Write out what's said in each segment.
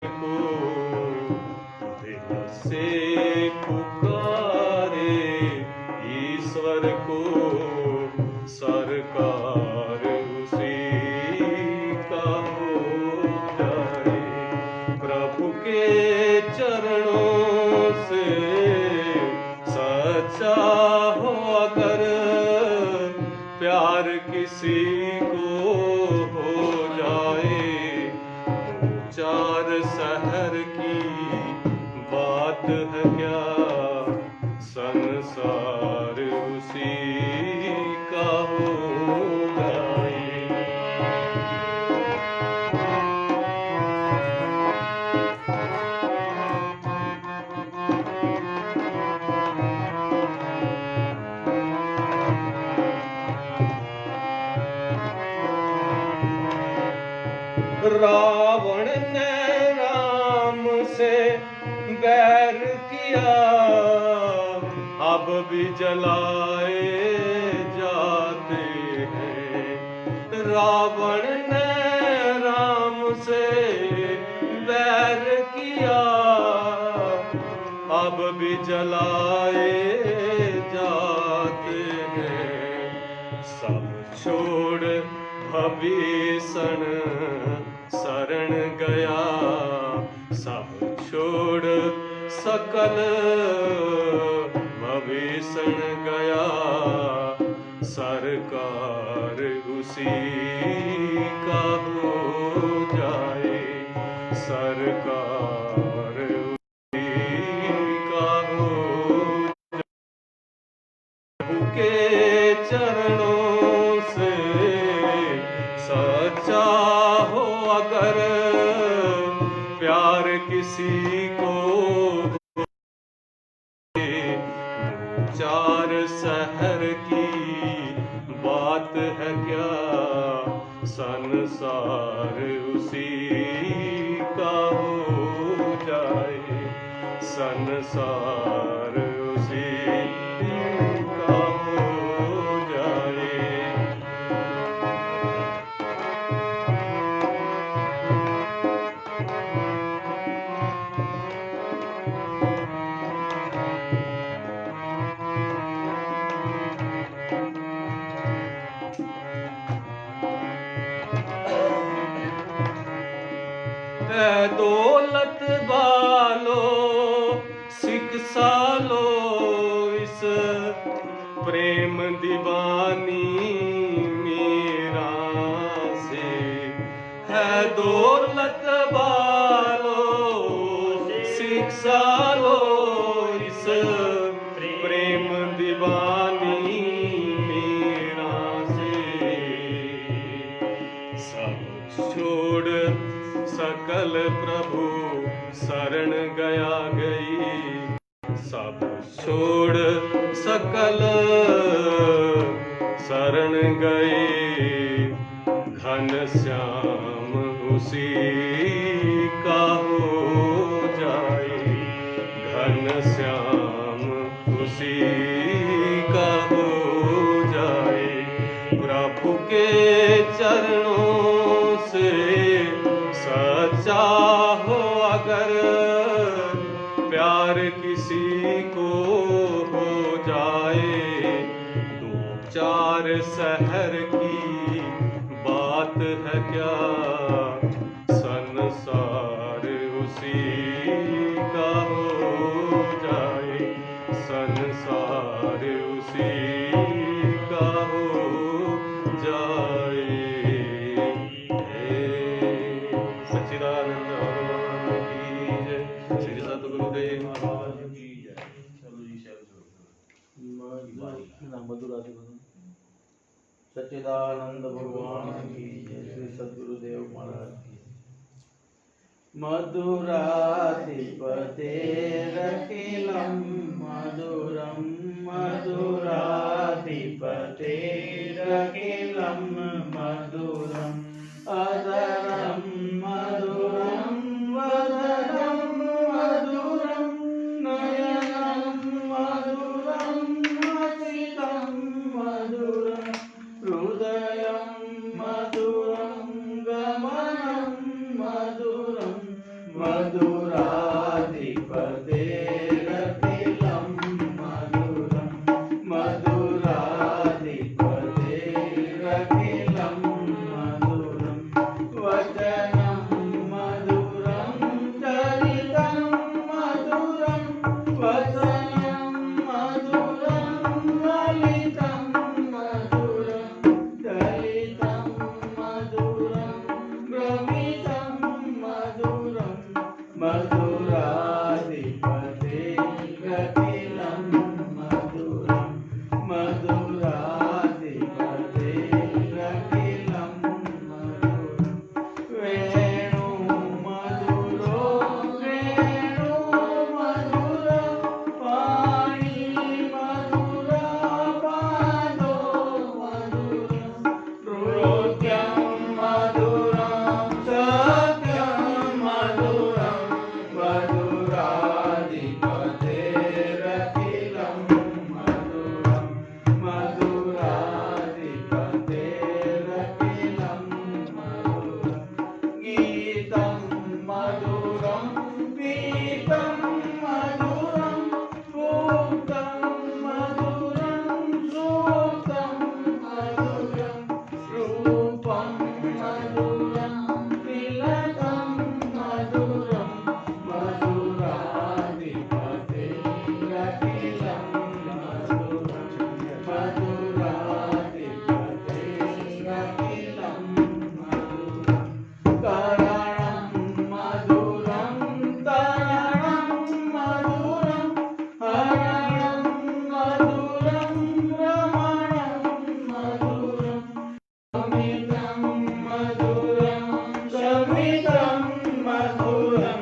को दिल से पुकारे ईश्वर को, सरकार उसी का हो जाए। प्रभु के चरणों से सच्चा हो अगर प्यार किसी को हो जाए, चार शहर की बात है क्या, संसार उसी का हो जाए। रावण ने राम से बैर किया, अब भी जलाए जाते हैं। रावण ने राम से बैर किया, अब भी जलाए जाते हैं। सब छोड़ भीषण शरण गया, सब छोड़ सकल भीषण गया, सरकार उसी का हो जाए, सरकार उसी का हो जाए। के चरणों से सच्चा हो अगर प्यार किसी को, चार शहर की बात है क्या, संसार उसी का हो जाए, संसार उसी का हो जाए। दौलत वालो शिक्षा लो, इस प्रेम दीवानी मीरा से है। दौलत वालो शिक्षा लो, इस प्रेम दीवानी मीरा से। सब छोड़ सकल प्रभु शरण गया गई, सब छोड़ सकल शरण गए, घनश्याम उसी का हो जाए, घनश्याम उसी का हो जाए। प्रभु के चरणों से सच्चा हो अगर प्यार किसी को हो जाए, दो चार शहर की बात है क्या, संसार उसी का हो जाए, संसार उसी का हो जाए। सच्चिदानंद भगवान की जय, श्री सद्गुरुदेव महाराज की जय। सच्चिदानंद भगवान की जय, श्री सद्गुरुदेव महाराज की। मधुराधिपतेरखिलं मधुरं, मधुराधिपतेरखिलं मधुरम्, अधरं मधुरं वदनं मधुरं, नयनं मधुरं हसितं मधुरं, हृदयं मधुरं गमनं मधुरं। मधुराधिपतेरखिलं मधुरं मधुराधिपतेरखिलं मधुरं वचनं मधुरं चरितं मधुरं वचनं मधुरं ललितं मधुरं चरितं मधुरं भ्रमितं मधुरं मधुराधिपतेरखिलं मधुरं मधुराधिपतेरखिलं मधुरं वेणु मधुरो वेणु मधुरं पाणि मधुरा पादो मधुरं नृत्यं मधुरं सत्यं मधुरं मधुराधिपतेरखिलं मधुरं मधुराधिपतेरखिलं मधुरं गीतं मधुरं पीतं मधुरं सूक्तं मधुरं सूक्तं मधुरं रूपं मधुरं तिलकं मधुरं मधुराधिपतेरखिलं मधुरं मधुराधिपतेरखिलं मधुरं तरणं मधुरं तरणं मधुरं हरणं मधुरं रमणं मधुरं शमितं मधुरं शमितं मधुरं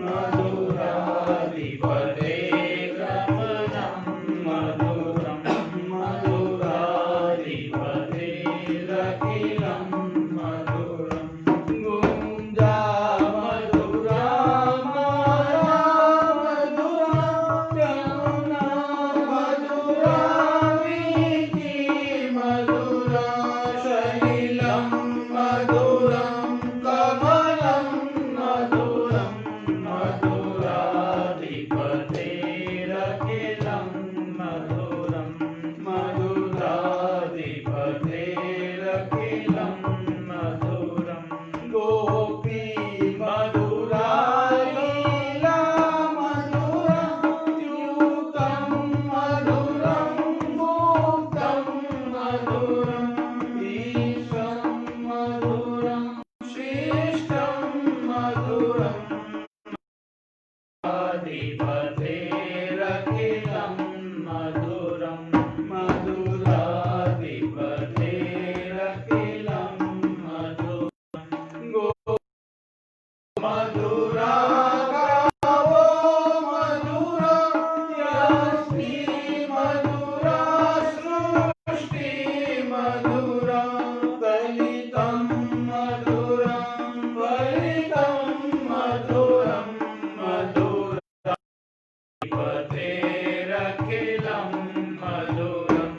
मधुराधिपतेरखिलं मधुरं मधुराधिपतेरखिलं मधुरं गुञ्जा मधुरा माया मधुरा यमुना मधुरा वीथि मधुरा शैलं मधुरं कमलं मधुरं मधुराधिपतेरखिलं मधुरं मधुराधिपतेरखिलं मधुरं गोपी मधुरा लीला मधुरं यूतं मधुरं मुक्तं मधुरं ईशं मधुरं श्रेष्ठं मधुरं अधिपतेरखिलं मधुरं मधुराधिपतेरखिलं मधुरं मधुरा गावो मधुरा यस्ति मधुरा सृष्टि मधुरा दलितं मधुरं फलितं मधुरं मधुराधिपतेरखिलं मधुरं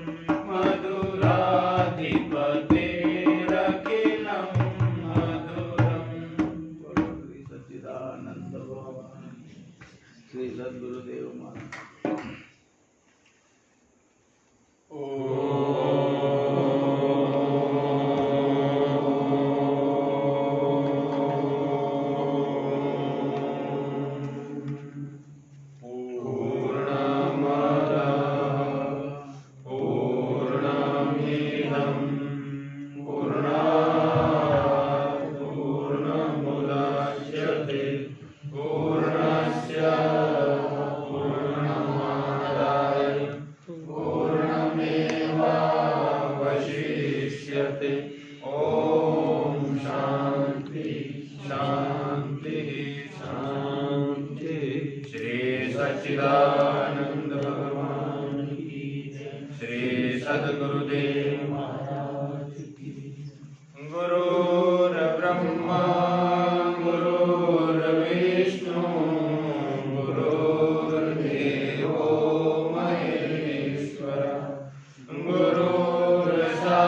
मधुराधिपतेरखिलं मधुरं श्री सच्चिदानंद भगवान श्री सद्गुरुदेव महाराज पूर्णमिदं पूर्णात् पूर्णमुदच्यते पूर्णस्य पूर्णमादाय पूर्णमेवावशिष्यते ॐ शान्ति शान्ति शान्ति श्री सच्चिदानंद भगवान की जय श्री सद्गुरुदेव महाराज की गुरुर्ब्रह्मा गुरुर्विष्णु गुरुर्देवो महेश्वर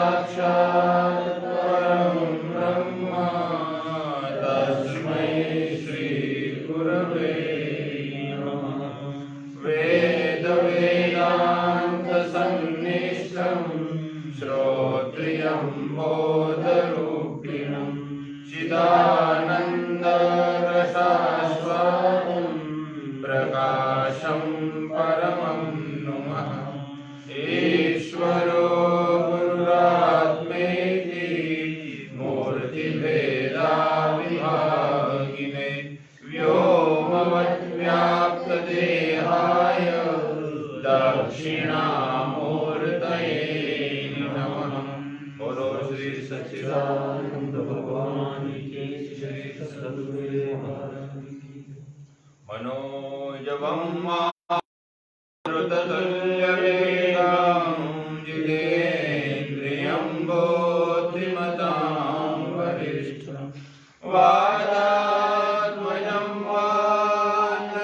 गुरुर्साक्षात् परं ब्रह्म तस्मै श्री गुरवे नमः। वेद वेदांत सन्निष्ठं श्रोत्रियं बोधरूपिणं चिदानंद रसास्वादं प्रकाशं परमं नुमः। ईश्वरो गुरुरात्मेति मूर्तिभेदाविभागिने व्योमवद्व्याप्तदेहाय दक्षिणामूर्तये नमः। बोलो श्री सच्चिदानंद भगवान की श्री सद्गुरुदेव महाराज की। मनोजवं मारुततुल्यवेगं जितेन्द्रियं बुद्धिमतां वरिष्ठं वातात्मजं वानरयोधमुख्यं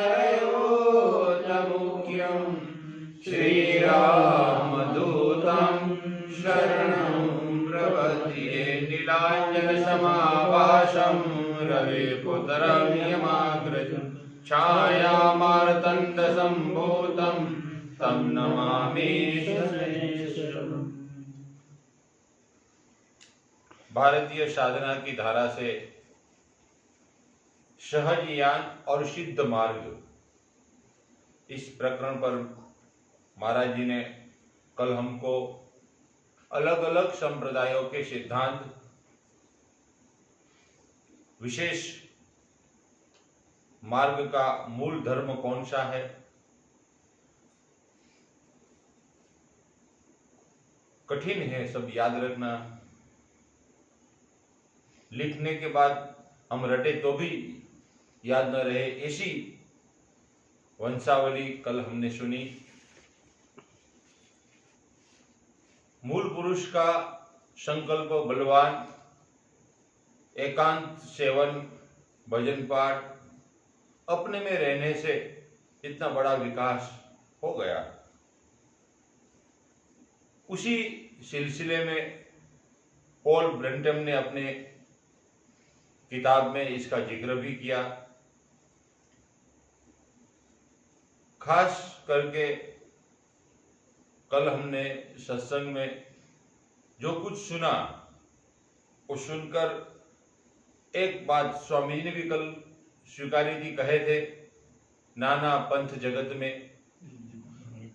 श्रीरामदूतं शरणं प्रपद्ये। नीलाञ्जनसमाभासं रविपुत्रं यमाग्रजं छायामार्तण्डसम्भूतं तं नमामि शनेश्वरम्। भारतीय साधना की धारा से सहज ज्ञान और सिद्ध मार्ग, इस प्रकरण पर महाराज जी ने कल हमको अलग अलग संप्रदायों के सिद्धांत, विशेष मार्ग का मूल धर्म कौन सा है, कठिन है सब याद रखना। लिखने के बाद हम रटे तो भी याद न रहे, ऐसी वंशावली कल हमने सुनी। मूल पुरुष का संकल्प बलवान, एकांत सेवन, भजन पाठ, अपने में रहने से इतना बड़ा विकास हो गया। उसी सिलसिले में पॉल ब्रेंटम ने अपने किताब में इसका जिक्र भी किया। खास करके कल हमने सत्संग में जो कुछ सुना, वो सुनकर एक बात स्वामी जी ने भी कल स्वीकारी थी, कहे थे, नाना पंथ जगत में।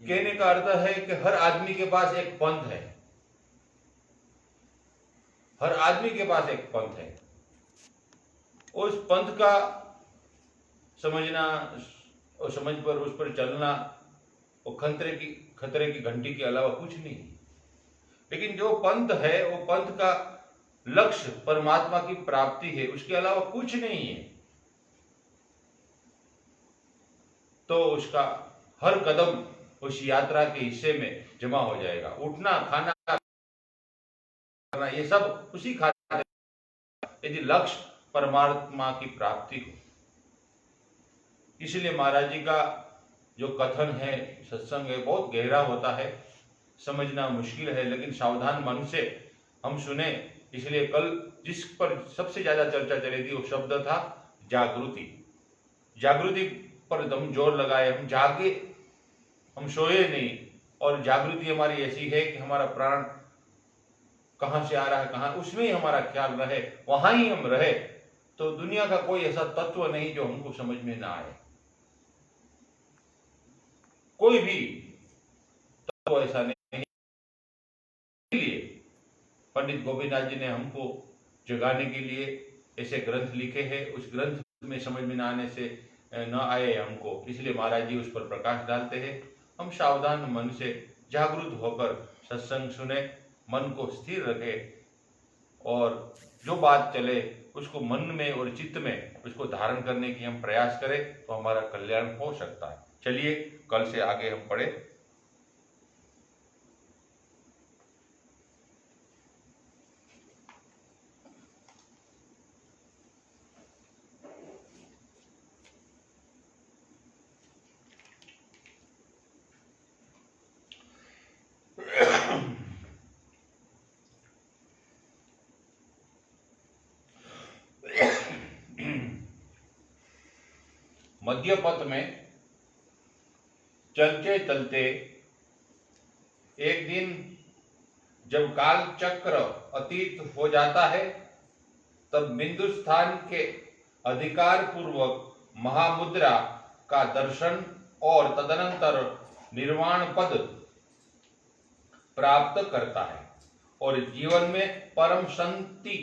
कहने का अर्थ है कि हर आदमी के पास एक पंथ है, हर आदमी के पास एक पंथ है। उस पंथ का समझना और समझ पर उस पर चलना, वो खतरे की घंटी के अलावा कुछ नहीं। लेकिन जो पंथ है वो पंथ का लक्ष्य परमात्मा की प्राप्ति है, उसके अलावा कुछ नहीं है। तो उसका हर कदम उस यात्रा के हिस्से में जमा हो जाएगा। उठना, खाना, करना, ये सब उसी खातिर, यदि लक्ष्य परमात्मा की प्राप्ति हो। इसलिए महाराज जी का जो कथन है, सत्संग है, बहुत गहरा होता है, समझना मुश्किल है, लेकिन सावधान मन से हम सुने। इसलिए कल जिस पर सबसे ज्यादा चर्चा चली थी वो शब्द था जागृति। जागृति पर दम जोर लगाए, हम जागे, हम सोए नहीं। और जागृति हमारी ऐसी है कि हमारा प्राण कहां से आ रहा है, कहां, उसमें ही हमारा ख्याल रहे, वहां ही हम रहे। तो दुनिया का कोई ऐसा तत्व नहीं जो हमको समझ में ना आए, कोई भी तत्व ऐसा नहीं। इसलिए पंडित गोपीनाथ जी ने हमको जगाने के लिए ऐसे ग्रंथ लिखे हैं। उस ग्रंथ में समझ में न आने से न आए हमको, इसलिए महाराज जी उस पर प्रकाश डालते हैं। हम सावधान मन से जागृत होकर सत्संग सुने, मन को स्थिर रखे और जो बात चले उसको मन में और चित्त में उसको धारण करने की हम प्रयास करें, तो हमारा कल्याण हो सकता है। चलिए कल से आगे हम पढ़े। मध्य पथ में चलते चलते एक दिन जब काल चक्र अतीत हो जाता है, तब बिंदु स्थान के अधिकार पूर्वक महामुद्रा का दर्शन और तदनंतर निर्वाण पद प्राप्त करता है और जीवन में परम शांति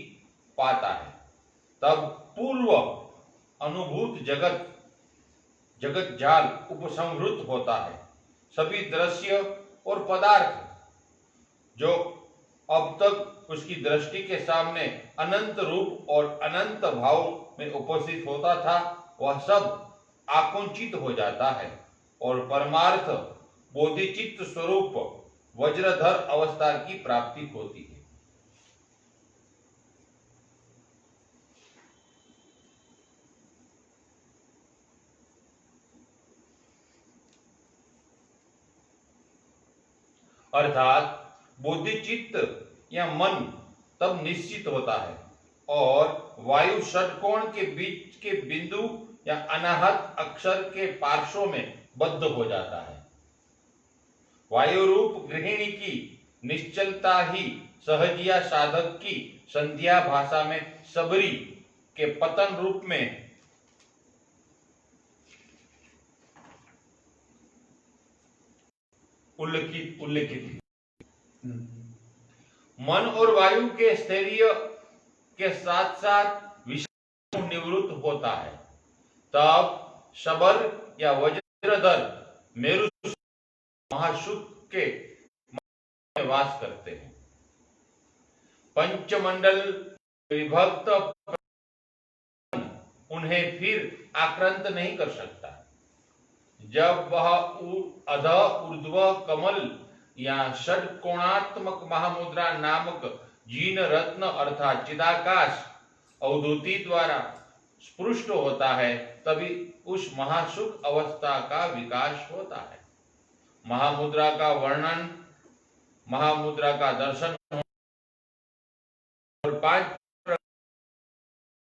पाता है। तब पूर्व अनुभूत जगत जाल उपसंहृत होता है। सभी दृश्य और पदार्थ जो अब तक उसकी दृष्टि के सामने अनंत रूप और अनंत भाव में उपस्थित होता था, वह सब आकुंचित हो जाता है और परमार्थ बोधिचित्त स्वरूप वज्रधर अवस्था की प्राप्ति होती है। अर्थात बोधिचित्त या मन तब निश्चित होता है और वायु षटकोण के बीच के बिंदु या अनाहत अक्षर के पार्श्व में बद्ध हो जाता है। वायु रूप गृहिणी की निश्चलता ही सहजिया साधक की संध्या भाषा में सबरी के पतन रूप में उल्लेखित मन और वायु के स्थैर्य के साथ साथ विषय निवृत्त होता है, तब शबर या वज्रधर मेरु महाशुक के में वास करते हैं। पंचमंडल विभक्त उन्हें फिर आक्रांत नहीं कर सकता। जब वह अध ऊर्ध्व कमल या षटकोणात्मक महामुद्रा नामक जीन रत्न अर्थात चिदाकाश अवधूति द्वारा स्पृष्ट होता है, तभी उस महासुख अवस्था का विकास होता है। महामुद्रा का वर्णन, महामुद्रा का दर्शन और पांच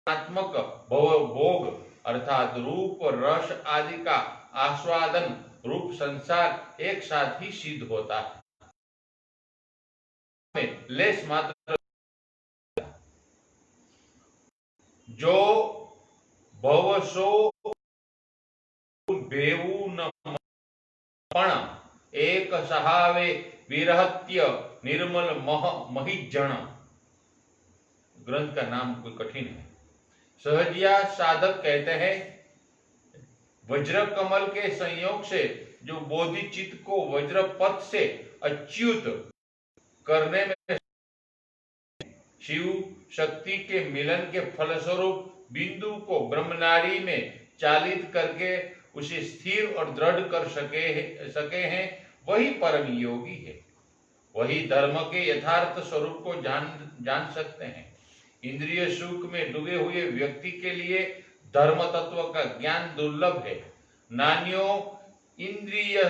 आत्मक भोग अर्थात रूप रस आदि का आस्वादन रूप संसार एक साथ ही सिद्ध होता है। लेस मात्र जो भवसो भेवु न पण एक सहावे विरहत्य निर्मल महिजन। ग्रंथ का नाम कोई कठिन है। सहजिया साधक कहते हैं, वज्र कमल के संयोग से जो बोधिचित्त को वज्र पथ से अच्युत करने में शिव शक्ति के मिलन के फलस्वरूप बिंदु को ब्रह्मनाड़ी में चालित करके उसे स्थिर और दृढ़ कर सके हैं, वही परम योगी है। वही धर्म के यथार्थ स्वरूप को जान सकते हैं। इंद्रिय सुख में डूबे हुए व्यक्ति के लिए धर्म तत्व का ज्ञान दुर्लभ है। नान्यो इंद्रिय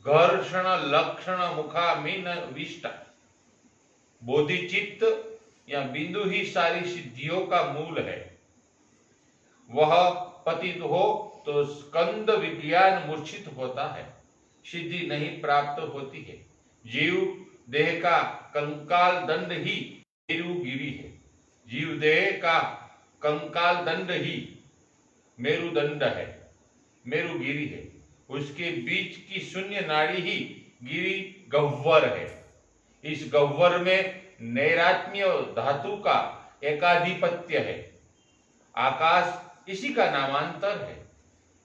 घर्षण लक्षण मुखा मीन विष्टा। बोधिचित्त या बिंदु ही सारी सिद्धियों का मूल है। वह पतित हो तो स्कंद विज्ञान मूर्छित होता है, सिद्धि नहीं प्राप्त होती है। जीव देह का कंकाल दंड ही मेरुगिरी है। जीव देह का कंकाल दंड ही मेरुदंड है, मेरुगिरी है। उसके बीच की शून्य नाड़ी ही गिरी गह्वर है। इस गह्वर में नैरात्म्य धातु का एकाधिपत्य है। आकाश इसी का नामांतर है।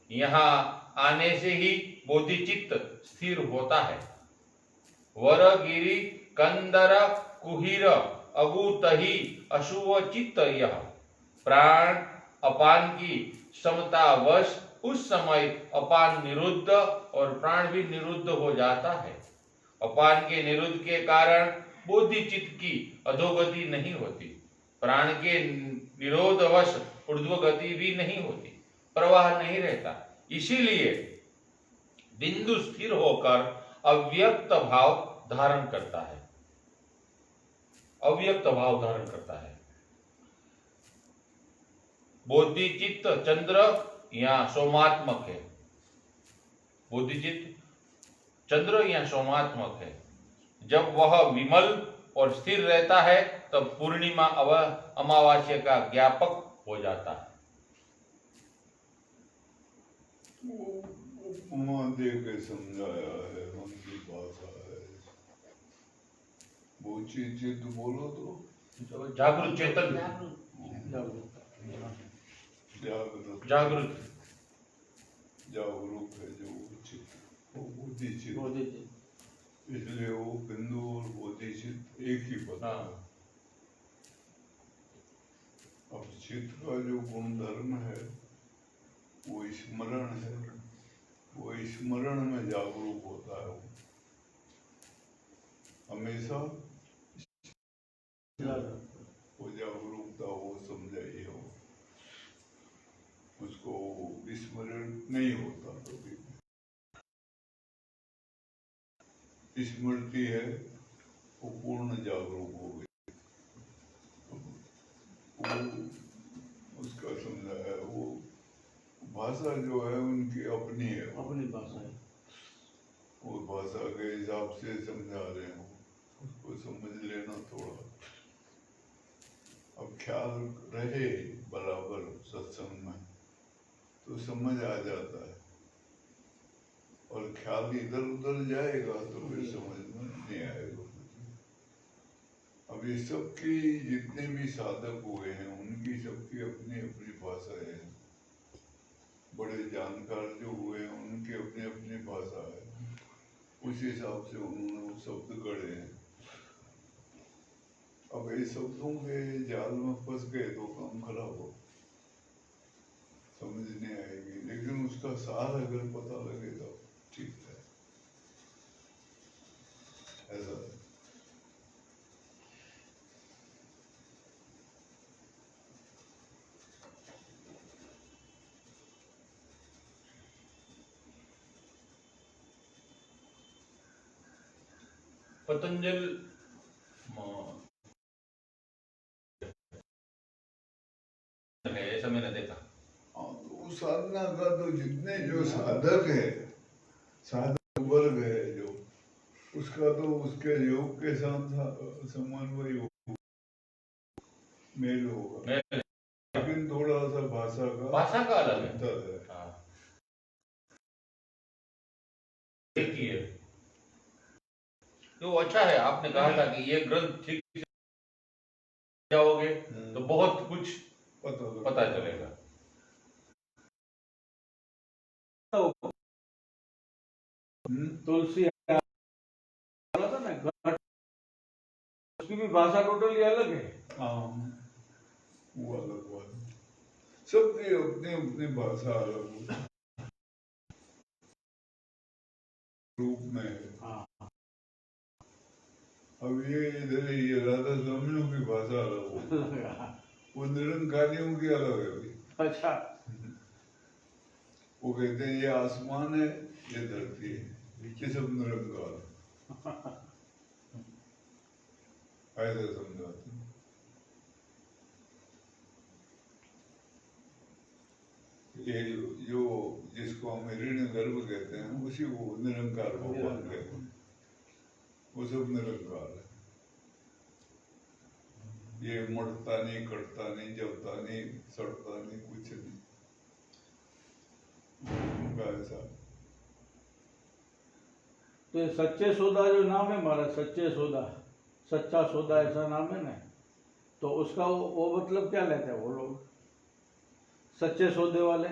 यहाँ आने से ही बोधिचित्त स्थिर होता है। वर गिरी कंदर कुहिर अगुतही अशुव चित्त यह। प्राण अपान की समतावश उस समय अपान निरुद्ध और प्राण भी निरुद्ध हो जाता है। अपान के निरुद्ध के कारण बोधिचित्त की अधोगति नहीं होती। प्राण के निरोधवश ऊर्ध्वगति भी नहीं होती, प्रवाह नहीं रहता। इसीलिए बिंदु स्थिर होकर अव्यक्त भाव धारण करता है। अव्यक्त भाव धारण करता है। बोधिचित्त चंद्र यहाँ सोमात्मक है, बोधिचित्त चंद्र यहाँ सोमात्मक है। जब वह विमल और स्थिर रहता है तब पूर्णिमा अमावास्या का ज्ञापक हो जाता है। उपमा दे के समझाया है, उनकी भाषा है। वो चीज बोलो तो जागृत चेतन, जागृत जागृत जागरूक है जो चित्त, वो बोधिचित्त, इसलिए वो बिंदु और बोधिचित्त एक ही पता है। अब चित्त का जो गुणधर्म है वो स्मरण है, वो स्मरण में जागरूक होता है। वो हमेशा वो जागरूकता वो समझाइए, हो उसको स्मरण नहीं होता कभी। स्मृति है वो पूर्ण जागरूक हो गई। वो उसका समझाया, वो भाषा जो है उनकी अपनी है, अपनी भाषा है। वो भाषा के हिसाब से समझा रहे हो, उसको समझ लेना थोड़ा। अब ख्याल रहे बराबर सत्संग में तो समझ आ जाता है, और ख्याल इधर उधर जाएगा तो फिर समझ में नहीं आएगा। अब ये सबकी जितने भी साधक हुए हैं उनकी सबकी अपनी अपनी भाषा है। बड़े जानकार जो हुए हैं उनकी अपनी अपनी भाषा है, उस हिसाब से उन्होंने वो शब्द गढ़े हैं। अब ये शब्दों के जाल में फंस गए तो काम खराब हो, समझ नहीं आएगी। लेकिन उसका सार अगर पता लगे तो ठीक है, ऐसा है। पतंजल है, ऐसा मैंने देखा। तो साधना का तो जितने जो साधक है, साधक वर्ग है जो, उसका तो उसके योग के साथ समन्वय मेल होगा, लेकिन थोड़ा सा भाषा का अलग है। अंतर है। देखिए तो अच्छा है, आपने कहा था कि ये ग्रंथ ठीक से जाओगे तो बहुत कुछ पता चलेगा। तुलसी बोला था ना, उसकी भी भाषा टोटली अलग है। वो अलग बात, सबकी अपनी अपनी भाषा अलग रूप में है। अब ये इधर ये राधा स्वामियों की भाषा अलग हो, वो निरंकारियों की अलग है भाई। अच्छा, वो कहते हैं ये आसमान है, ये धरती है, ये सब निरंकार ऐसा समझाते हैं। ये जो जिसको हम हिरण्य गर्भ कहते हैं उसी को निरंकार भगवान कहते हैं, वो सब निरंकार है। ये मरता नहीं, कटता नहीं, जलता नहीं, सड़ता नहीं, कुछ नहीं, उनका ऐसा। तो ये सच्चे सौदा जो नाम है हमारा, सच्चे सौदा, सच्चा सौदा ऐसा नाम है ना, तो उसका वो मतलब क्या लेते हैं वो लोग, सच्चे सौदे वाले?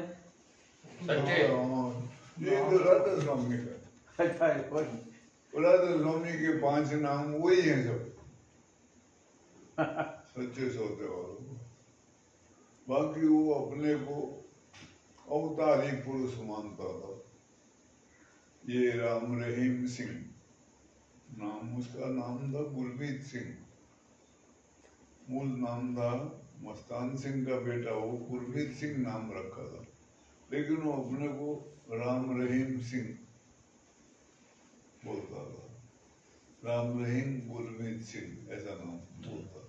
सच्चे ये तो राधा स्वामी का, अच्छा है, वही। राधा स्वामी के 5 नाम वही हैं सब सच्चे सौदे वालों को। बाकी वो अपने को अवतारी पुरुष मानता था। ये राम रहीम सिंह नाम, उसका नाम था गुरमीत सिंह, मूल नाम था मस्तान सिंह का बेटा, वो गुरमीत सिंह नाम रखा था, लेकिन वो अपने को राम रहीम सिंह बोलता था। राम रहीम गुरमीत सिंह ऐसा नाम बोलता था।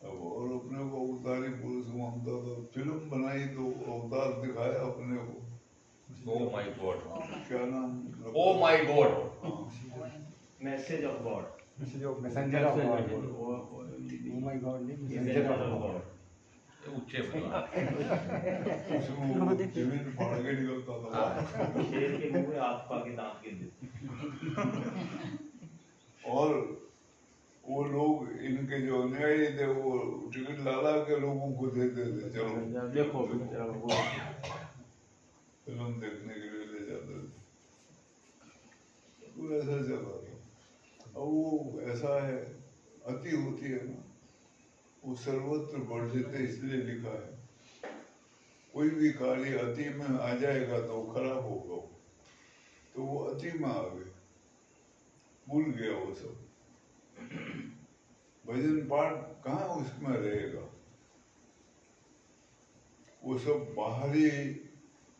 अब और अपने को अवतारी पुरुष मानता था, फिल्म बनाई तो अवतार दिखाया अपने को। ओ माय गॉड, क्या नाम? ओ माय गॉड, हाँ, message of God, messenger of God. वो ओ माय गॉड नहीं, messenger messenger of of God. God. ऊंचे बना। उसको जमीन फाड़ के निकलता था। शेर के मुंह में आग पा के दांत गिर देते। और वो लोग इनके जो अनुयायी थे वो टिकट ला के लोगों को देते थे, चलो देखो पिक्चर वो फिल्म देखने के लिए ले जाते थे। तो ऐसा चला था। अब वो ऐसा है, अति होती है ना, वो सर्वत्र वर्जित है, इसलिए लिखा है कोई भी कार्य अति में आ जाएगा तो खराब होगा। तो वो अति में आ गए, भूल गया वो सब। भजन पाठ कहाँ उसमें रहेगा, वो सब बाहरी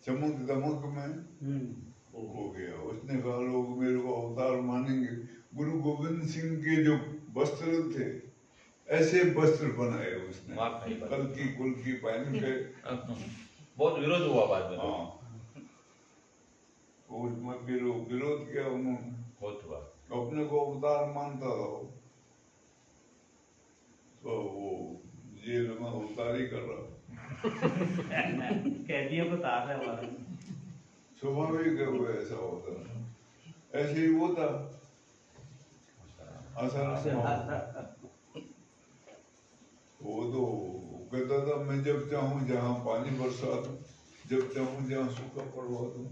चमक दमक में हो गया। उसने कहा लोग मेरे को अवतार मानेंगे। गुरु गोविंद सिंह के जो वस्त्र थे, ऐसे वस्त्र बनाए उसने, माफ नहीं बना। कल की कुल की पहन के। बहुत विरोध हुआ बाद में। हाँ, उसमें विरोध किया उन्होंने, बहुत हुआ। अपने को अवतार मानता था वो। तो वो जेल में अवतारी कर रहा, कैदियों को तार है हमारा। स्वाभाविक है वो, ऐसा होता है। ऐसे ही वो था आसाराम। वो तो कहता था मैं जब चाहूँ जहाँ पानी बरसा दूं, जब चाहूँ जहाँ सूखा पड़वा दूं।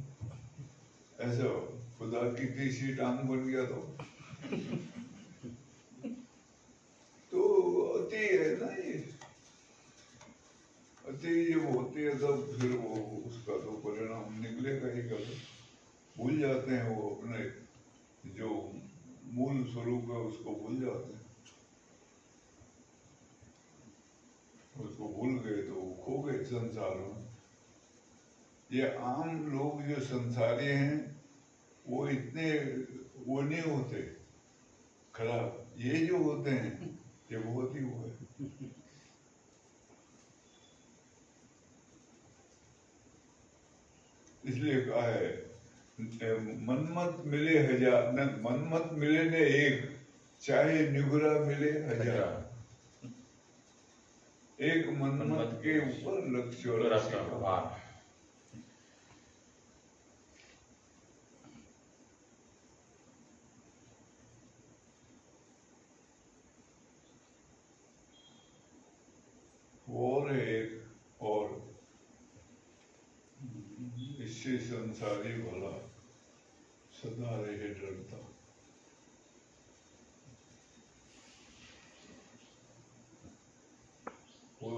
ऐसा खुदा की तीसरी टांग बन गया तो अति है ना ये। अति जब होती है तब फिर वो उसका तो परिणाम निकलेगा ही कभी। भूल जाते हैं वो अपने जो मूल स्वरूप है उसको भूल जाते हैं। उसको भूल गए तो खो गए संसार में। ये आम लोग जो संसारी हैं वो इतने वो नहीं होते खराब, ये जो होते हैं ये बहुत ही वो है। इसलिए कहा है मनमत मिले हजार, न मनमत मिले ने एक, चाहे निगुरा मिले हजार। एक मनमत के ऊपर लक्ष्य चौरासी का भार। और एक और इससे संसारी भला सदा रहे डरता। वो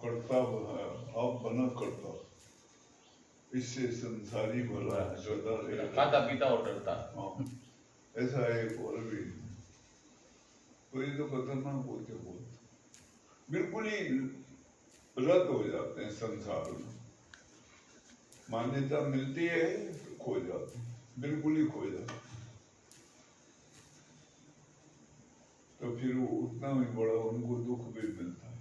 करता आप बना करता, इससे संसारी भला सदा रहे। खाता पीता और डरता। हाँ, ऐसा एक और भी। तो ये तो खतरनाक होते बहुत, बिल्कुल ही रद्द हो जाते हैं संसार में। मान्यता मिलती है तो खो जाते हैं, बिल्कुल ही खो जाते हैं। तो फिर वो उतना ही बड़ा उनको दुख भी मिलता है।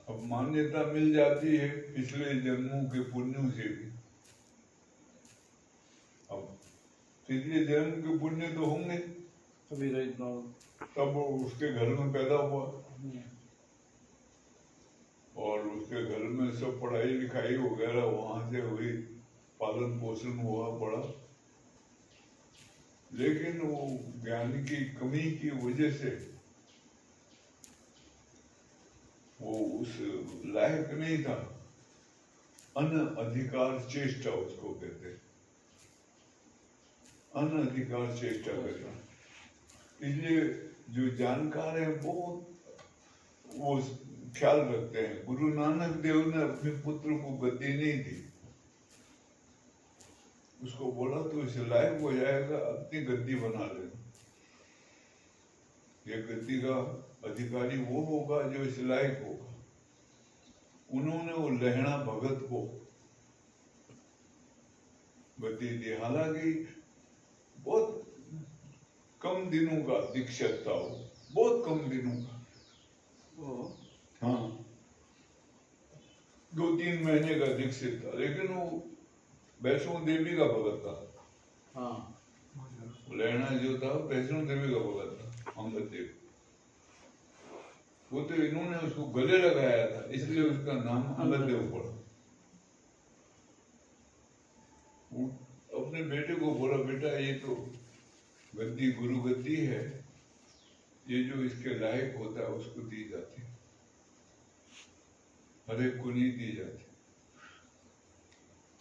अब मान्यता मिल जाती है पिछले जन्मों के पुण्यों से भी। अब पिछले जन्म के पुण्य तो होंगे अभी तो इतना तब वो उसके घर में पैदा हुआ और उसके घर में सब पढ़ाई लिखाई वगैरह वहां से हुई, पालन पोषण हुआ पड़ा। लेकिन वो ज्ञान की कमी की वजह से वो उस लायक नहीं था। अनअधिकार चेष्टा उसको कहते हैं, अनअधिकार चेष्टा करना। इसलिए जो जानकार है वो ख्याल रखते हैं। गुरु नानक देव ने अपने पुत्र को गद्दी नहीं दी, उसको बोला तो इसे लायक हो जाएगा, अपनी गद्दी बना लेना। ये गद्दी का अधिकारी वो होगा जो इस लायक होगा। उन्होंने वो लहणा भगत को गति थी। हालांकि बहुत कम दिनों का दीक्षक था वो, बहुत कम दिनों का। ओ, हाँ, 2-3 महीने का दीक्षित था, लेकिन वो वैष्णो देवी का भगत था। हाँ लेना जो था वैष्णो देवी का भगत था, अंगद देव। वो तो इन्होंने उसको गले लगाया था, इसलिए उसका नाम अंगद देव पड़ा। वो अपने बेटे को बोला, बेटा ये तो गद्दी गुरु गद्दी है, ये जो इसके लायक होता है उसको दी जाती है, हर एक को नहीं दी जाती।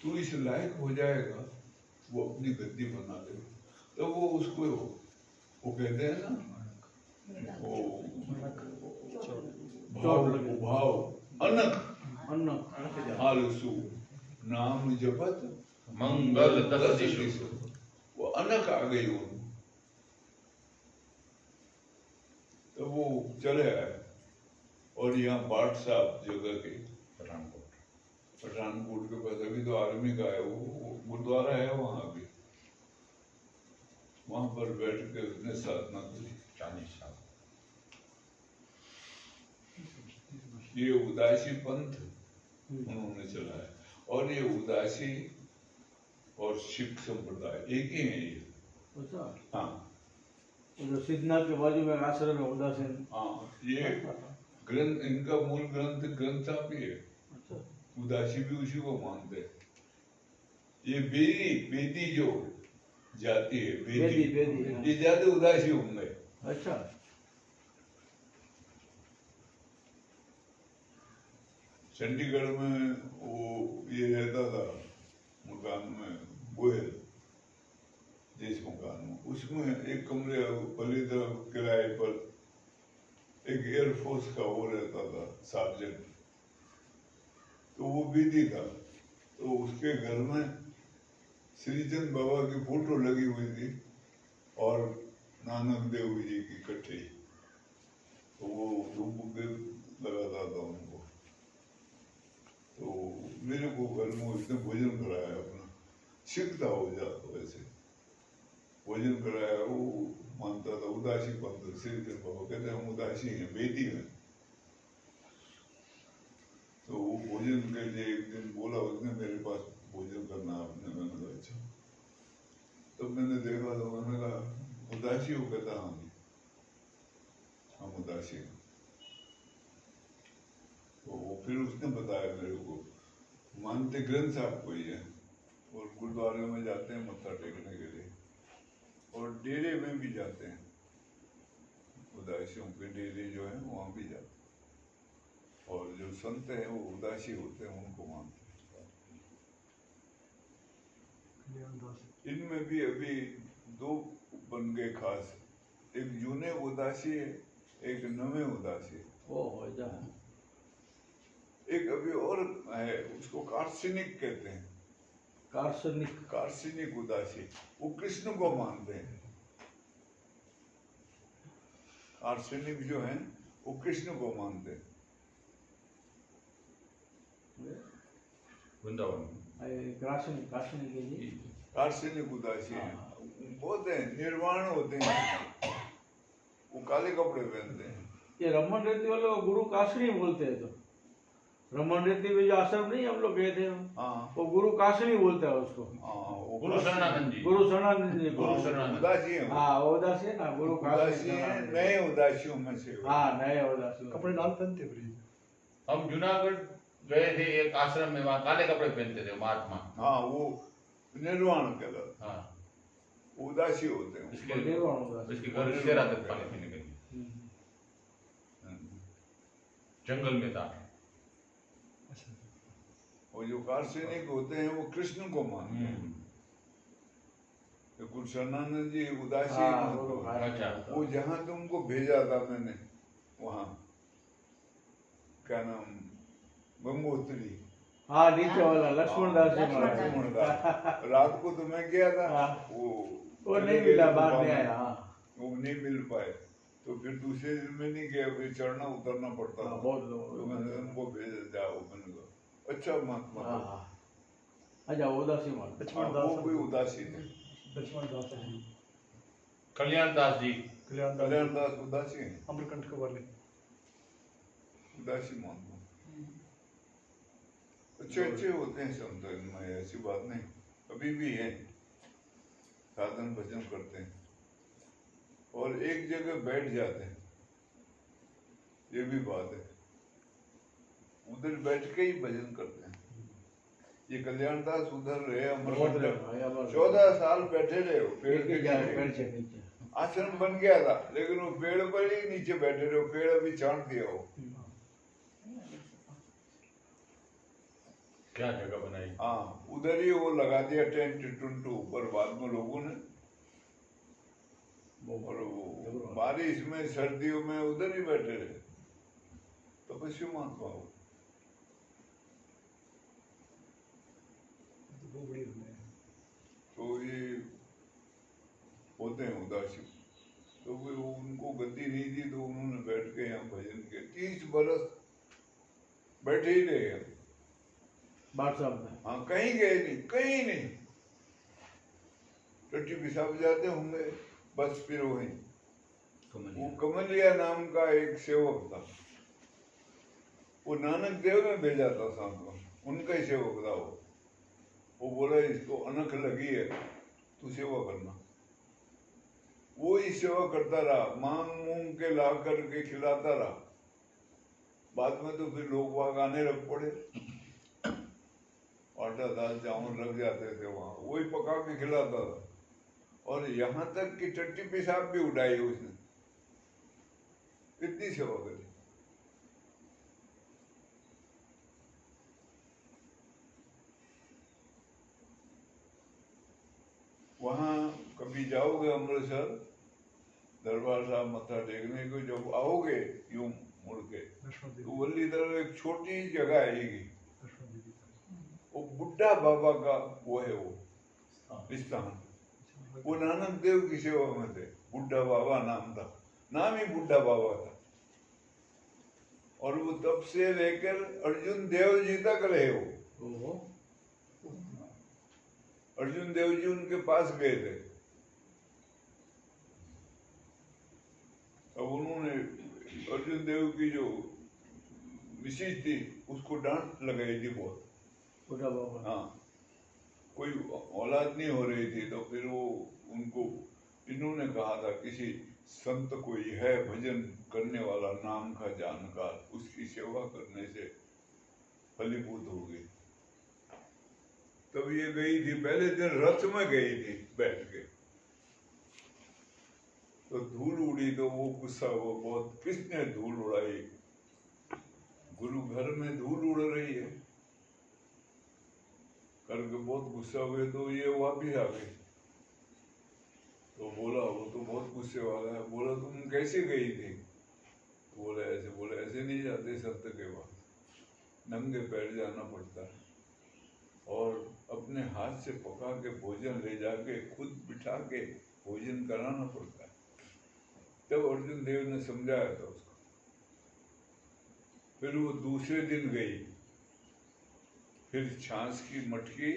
तू इस लायक हो जाएगा, वो अपनी गद्दी बना लेगा। तो वो उसको वो कहते हैं ना, वो भाव अनक अन्न आलसु नाम जपत मंगल दस दिशु। वो अनक आ गई वो। तो वो चले आए और यहाँ भाट साहब जगह के पठानकोट के पास, अभी तो आर्मी का है वो गुरुद्वारा है वहाँ अभी, वहां पर बैठ के उसने साधना करी 40 साल। ये उदासी पंथ उन्होंने चलाया, और ये उदासी और सिख संप्रदाय एक ही है ये। अच्छा, हाँ जो सिद्धनाथ के बाजू में आश्रम है उदासीन। हाँ, ये ग्रंथ, इनका मूल ग्रंथ ग्रंथ साहब ही है। अच्छा, उदासी भी उसी को मानते हैं। ये बेदी बेदी जो जाति है, बेदी, बेदी, हाँ। ये ज्यादा उदासी होंगे। अच्छा, चंडीगढ़ में वो ये रहता था मकान में, गोयल जिस मकान में, उसमें एक कमरे पहली तरफ किराए पर एक एयरफोर्स का वो रहता था सार्जेंट, तो वो विधि था। तो उसके घर में श्रीचंद बाबा की फोटो लगी हुई थी और नानक देव जी की इकट्ठे, तो वो धूप लगाता था उनको। तो मेरे को घर में उसने भोजन कराया अपना, सिख था हो जाता वैसे, भोजन कराया। वो मानता था उदासी पंथ, श्रीचंद बाबा कहते हम उदासी हैं, बेदी हैं। तो वो भोजन के लिए एक दिन बोला उसने, मेरे पास भोजन करना आपने। मैंने कहा अच्छा। तब मैंने देखा तो मैंने कहा उदासी हो, कहता हम उदासी हैं। तो वो फिर उसने बताया मेरे को, मानते ग्रंथ साहब को ही है, और गुरुद्वारे में जाते हैं मत्था टेकने के लिए, और डेरे में भी जाते हैं, उदासियों के डेरे जो है वहाँ भी जाते हैं, और जो संत हैं वो उदासी होते हैं, उनको मानते हैं। इनमें भी अभी 2 बन गए खास, एक जूने उदासी है, एक नवे उदासी है। ओ हो जा, एक अभी और है, उसको कार्सनिक कहते हैं। कार्सनिक, कार्सनिक उदासी, वो कृष्ण को मानते हैं। कार्सनिक जो है वो कृष्ण को मानते हैं। वृंदावन कार्सनिक, कार्सनिक के लिए कार्सनिक उदासी है, बहुत है, निर्वाण होते हैं, वो काले कपड़े पहनते हैं। ये रमन रेती वाले को गुरु कासनी बोलते हैं। तो रमन रेती में जो आश्रम नहीं हम लोग गए थे, हाँ वो गुरु कासनी बोलता है उसको। हाँ, वो गुरु शरणानंद जी। गुरु शरणानंद जी, गुरु शरणानंद। उदासी है, हाँ वो उदासी है ना, गुरु उदासी कासनी है, शरणानंद। नए उदासियों में से। हाँ नए उदासी, कपड़े लाल पहनते हैं। हम जूनागढ़ गए थे एक आश्रम में, वहाँ काले कपड़े पहनते थे महात्मा। हाँ, वो निर्वाण कहलाता, हाँ, उदासी होते हैं। इसके निर्वाण उदासी। इसके घर शेरा तक पानी पीने के लिए जंगल में था। और जो कार्सनिक होते हैं वो कृष्ण को मानते हैं। तो गुरु शरणानंद जी उदासी हाँ, मत वो करो। अच्छा। वो जहाँ तुमको भेजा था मैंने, वहाँ क्या नाम, गंगोत्री, हाँ नीचे वाला लक्ष्मण दास जी महाराज। लक्ष्मण दास। रात को तो मैं गया था, हाँ। वो नहीं मिला, बाद में आया। हाँ वो नहीं मिल पाए, तो फिर दूसरे दिन में नहीं गया, फिर चढ़ना उतरना पड़ता था। बहुत लोग। तो मैंने उनको भेजा, जाओ। मैंने कहा अच्छा महात्मा। हाँ अच्छा उदासी मान लक्ष्मण वो दास कोई उदासी थे। लक्ष्मण दास जी कल्याण दास जी कल्याण कल्याण दास दास उदासी हैं, अमरकंटक वाले उदासी मानता हूँ। अच्छे अच्छे होते हैं संत, इनमें ऐसी बात नहीं, अभी भी हैं, साधन भजन करते हैं और एक जगह बैठ जाते हैं, ये भी बात है, उधर बैठ के ही भजन करते हैं। ये कल्याण दास उधर रहे अमरकंटक, 14 साल बैठे रहे हो पेड़ के नीचे, नीचे आश्रम बन गया था लेकिन वो पेड़ पर ही नीचे बैठे रहे हो, पेड़ अभी छांट दिया हो। क्या जगह बनाई। हाँ उधर ही वो लगा दिया टेंट टुंट ऊपर बाद में लोगों ने, और वो बारिश में सर्दियों में उधर ही बैठे रहे, तपस्या महात्मा हो। वो बड़ी होने तो ये होते हैं उदासी, तो वो उनको गति नहीं दी तो उन्होंने बैठ के यहाँ भजन किया, 30 बरस बैठे ही रहे हम। बात साहब ने हाँ कहीं गए नहीं, कहीं नहीं, टट्टी पिसाब जाते होंगे बस, फिर वहीं। वो कमलिया नाम का एक सेवक था, वो नानक देव में भेजा था साथ में, उनका ही सेवक था वो बोला इसको अनख लगी है तू सेवा करना, वो ही सेवा करता रहा, मांग मूंग के ला करके खिलाता रहा। बाद में तो फिर लोग वाग आने लग पड़े, आटा दाल चावल लग जाते थे वहां, वही पका के खिलाता था, और यहाँ तक कि टट्टी पेशाब भी उठाई उसने, इतनी सेवा करी। वहां कभी जाओगे अमृतसर दरबार साहब मत्था टेकने को, जब आओगे यूं मुड़ के लक्ष्मण तो देवी वल्ली तरफ एक छोटी जगह आएगी, लक्ष्मण देवी वो बुड्ढा बाबा का वो है वो स्थान, वो नानक देव की सेवा में थे, बुड्ढा बाबा नाम था, नाम ही बुड्ढा बाबा था, और वो तब से लेकर अर्जुन देव जी तक रहे वो। अर्जुन देव जी उनके पास गए थे, अब उन्होंने अर्जुन देव की जो मिसेज थी उसको डांट लगाई थी बहुत, बुढ़ा बाबा हाँ कोई औलाद नहीं हो रही थी, तो फिर वो उनको इन्होंने कहा था किसी संत कोई है भजन करने वाला नाम का जानकार, उसकी सेवा करने से फलीभूत होगी। तब ये गई थी, पहले दिन रथ में गई थी बैठ के, तो धूल उड़ी तो वो गुस्सा, वो बहुत, किसने धूल उड़ाई, गुरु घर में धूल उड़ रही है करके बहुत गुस्सा हुए, तो ये वापिस आ गई, तो बोला वो तो बहुत गुस्से वाला है, बोला तुम कैसे गई थी, तो बोले ऐसे नहीं जाते संत के पास, नंगे पैर जाना पड़ता है, और अपने हाथ से पका के भोजन ले जाके खुद बिठा के भोजन कराना पड़ता है। तब अर्जुन देव ने समझाया था उसको। फिर वो दूसरे दिन गई, फिर छाछ की मटकी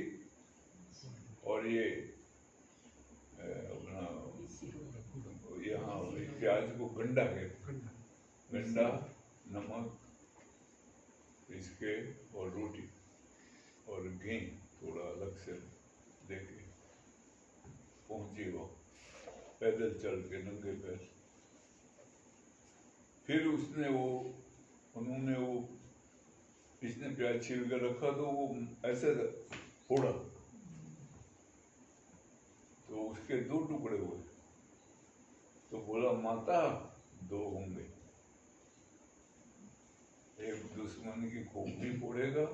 और ये अपना यहाँ प्याज को गंडा कहते, गंडा नमक इसके और रोटी और घी थोड़ा अलग से देके पहुंची वो, पैदल चल के नंगे पैर। फिर उसने वो, उन्होंने वो, इसने प्याज छील कर रखा तो वो ऐसे फोड़ा तो उसके 2 टुकड़े हुए, तो बोला माता 2 होंगे, एक दुश्मन की खोपड़ी फोड़ेगा,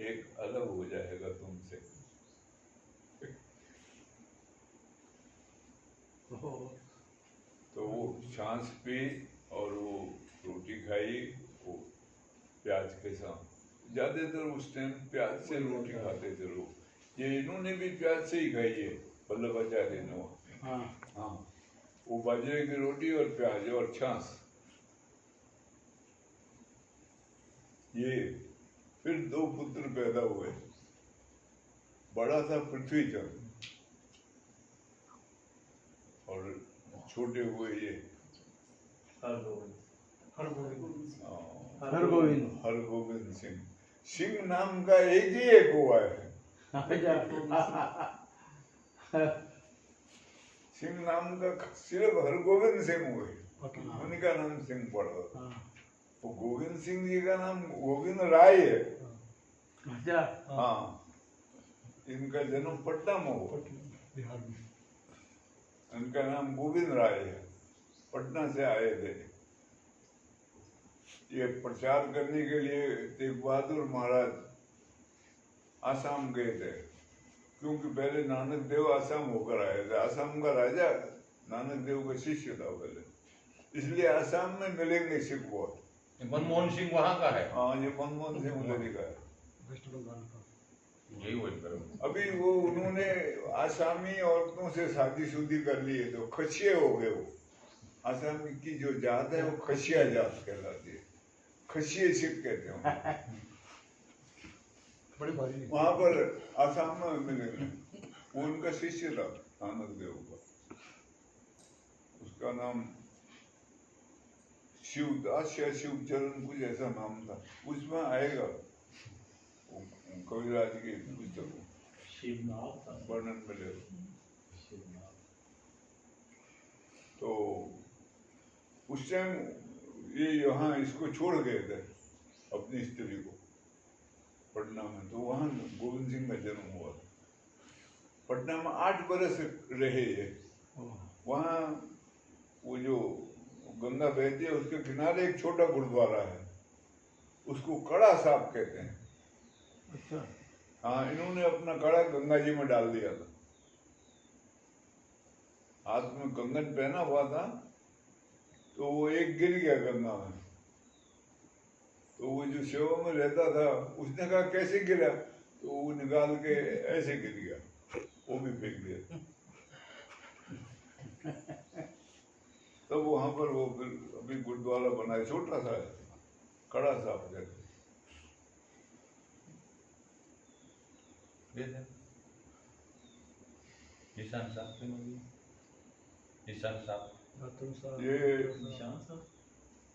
एक अलग हो जाएगा तुमसे। तो वो छाछ पी और वो रोटी खाई, वो प्याज के साथ, ज्यादातर उस टाइम प्याज से रोटी खाते थे लोग, ये इन्होंने भी प्याज से ही खाई है, वल्लभाचार्य ने। हाँ वो बाजरे की रोटी और प्याज और छाछ, ये फिर 2 पुत्र पैदा हुए, बड़ा था पृथ्वीचंद और छोटे हुए ये हरगोविंद। हरगोविंद सिंह। सिंह नाम का एक ही एक हुआ है। सिंह नाम का सिर्फ हरगोविंद सिंह हुए, उनका नाम सिंह पड़ा। तो गोविंद सिंह जी का नाम गोविंद राय है। अच्छा। हाँ, इनका जन्म पटना में हुआ। बिहार में। इनका नाम गोविंद राय है, पटना से आए थे। ये प्रचार करने के लिए तेग बहादुर महाराज आसाम गए थे, क्योंकि पहले नानक देव आसाम होकर आए थे। आसाम का राजा नानक देव का शिष्य था पहले, इसलिए आसाम में मिलेंगे सिख बहुत। मनमोहन सिंह वहां का है। हाँ, ये मनमोहन सिंह उधर का है। वेस्ट बंगाल का। यही वही अभी वो उन्होंने आसामी औरतों से शादी कर ली है, तो खसिये हो गए वो। आसाम की जो जात है वो खसिया जात कहलाती है, खसिये सिख कहते हैं। बड़ी भारी है। वहां पर आसाम में मिलेंगे। वो उनका शिष्य था नानक देव का, उसका नाम शिवदास या शिवचरण कुछ ऐसा नाम था। उसमें आएगा कविराज की पुस्तक वर्णन मिलेगा। तो उस टाइम ये यहाँ इसको छोड़ गए थे अपनी स्त्री को पटना में, तो वहाँ गोविंद सिंह का जन्म हुआ। पटना में 8 बरस रहे ये। वहाँ वो जो गंगा बहती है उसके किनारे एक छोटा गुरुद्वारा है, उसको कड़ा साहब कहते हैं। अच्छा। हाँ, इन्होंने अपना कड़ा गंगा जी में डाल दिया था। हाथ में कंगन पहना हुआ था, तो वो एक गिर गया गंगा में। तो वो जो सेवा में रहता था उसने कहा कैसे गिरा, तो वो निकाल के ऐसे गिर गया, वो भी फेंक दिया। तब वहां पर वो फिर अभी गुरुद्वारा बनाया, छोटा सा कड़ा साहब कहते। निशान साहब, निशान साहब ये